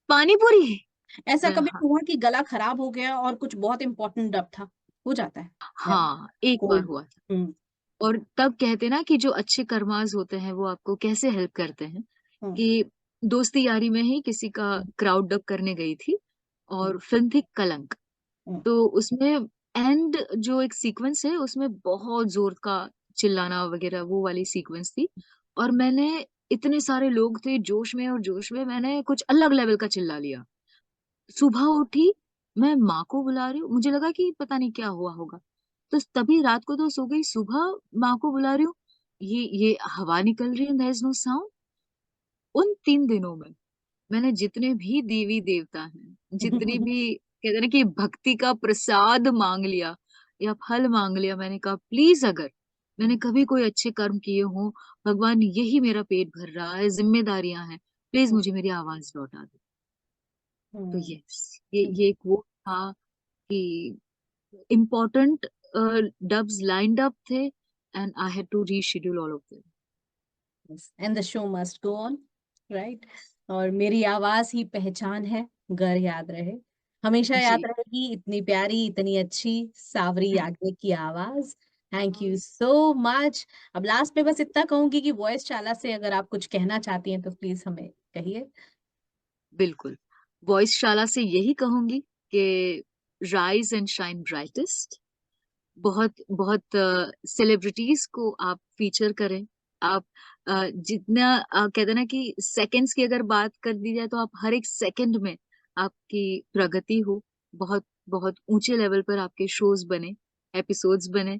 S2: पानी पूरी।
S1: ऐसा
S2: मैं
S1: कभी
S2: हाँ,
S1: हुआ कि गला खराब हो गया और कुछ बहुत इंपॉर्टेंट डब था? हो जाता है।
S2: हाँ एक बार
S1: कोल्ड।
S2: हुआ था।
S1: हम्म।
S2: और तब कहते ना कि जो अच्छे कर्मास होते हैं वो आपको कैसे हेल्प करते हैं,
S1: हम्म।
S2: कि दोस्ती यारी में ही किसी का क्राउड डब करने गई थी
S1: हम्म।
S2: और फिल्म थी कलंक।
S1: हम्म।
S2: तो उसमें एंड जो एक सीक्वेंस है उसमें बहुत जोर का चिल्लाना वगैरह वो वाली सीक्वेंस थी, और मैंने इतने सारे लोग थे जोश में, और जोश में मैंने कुछ अलग लेवल का चिल्ला लिया। सुबह उठी, मैं माँ को बुला रही हूँ, मुझे लगा कि पता नहीं क्या हुआ होगा, तो तभी रात को तो सो गई, सुबह माँ को बुला रही हूँ, ये हवा निकल रही है, देयर इज नो साउंड। उन 3 दिनों में मैंने जितने भी देवी देवता हैं, जितनी भी कहते हैं ना कि भक्ति का प्रसाद मांग लिया या फल मांग लिया, मैंने कहा प्लीज अगर मैंने कभी कोई अच्छे कर्म किए हों, भगवान यही मेरा पेट भर रहा है, जिम्मेदारियां हैं, प्लीज मुझे मेरी आवाज लौटा दो। तो
S1: हम्म।
S2: यस, ये एक वो था कि इम्पोर्टेंट डब्स लाइंड अप थे and I had to reschedule all of them.
S1: And the show must go on, right? और मेरी आवाज ही पहचान है, गर याद रहे, हमेशा याद
S2: जी।
S1: रहेगी। इतनी प्यारी, इतनी अच्छी सावरी याग्निक की आवाज। थैंक यू
S2: हाँ,
S1: सो मच। अब लास्ट में बस इतना कहूंगी कि वॉइस शाला से अगर आप कुछ कहना चाहती हैं तो प्लीज हमें कहिए।
S2: बिल्कुल। वॉइस शाला से यही कहूंगी कि राइज एंड शाइन ब्राइटेस्ट। बहुत बहुत सेलिब्रिटीज को आप फीचर करें। आप जितना कहते हैं ना कि सेकंड्स की अगर बात कर दी जाए तो आप हर एक सेकंड में आपकी प्रगति हो, बहुत बहुत ऊंचे लेवल पर आपके शोज बने, एपिसोड्स बने।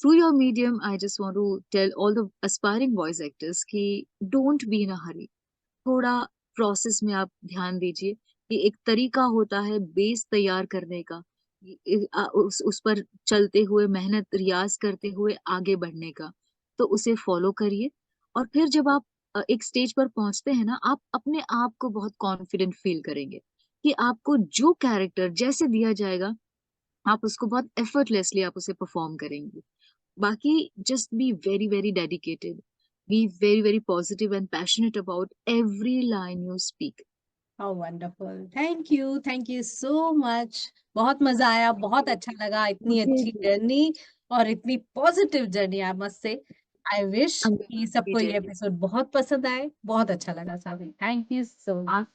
S2: Through your medium I just want to tell all the aspiring voice actors कि don't be in a hurry. थोड़ा प्रोसेस में आप ध्यान दीजिए कि एक तरीका होता है बेस तैयार करने का, उस पर चलते हुए मेहनत रियाज करते हुए आगे बढ़ने का, तो उसे फॉलो करिए। और फिर जब आप एक स्टेज पर पहुंचते हैं ना, आप अपने आप को बहुत कॉन्फिडेंट फील करेंगे कि आपको जो कैरेक्टर जैसे दिया जाएगा आप उसको बहुत एफर्टलेसली आप उसे परफॉर्म करेंगे। बाकी just be very very dedicated, be very very positive and passionate about every line you speak.
S1: How wonderful, thank you so much. बहुत मजा आया, बहुत अच्छा लगा, इतनी
S2: मुझे
S1: अच्छी
S2: भी
S1: जर्नी और इतनी positive journey, I must say. I wish कि
S2: अंगना
S1: सबको ये
S2: विजय
S1: एपिसोड बहुत पसंद आए। बहुत अच्छा लगा सावी, थैंक यू सो मच।
S2: आप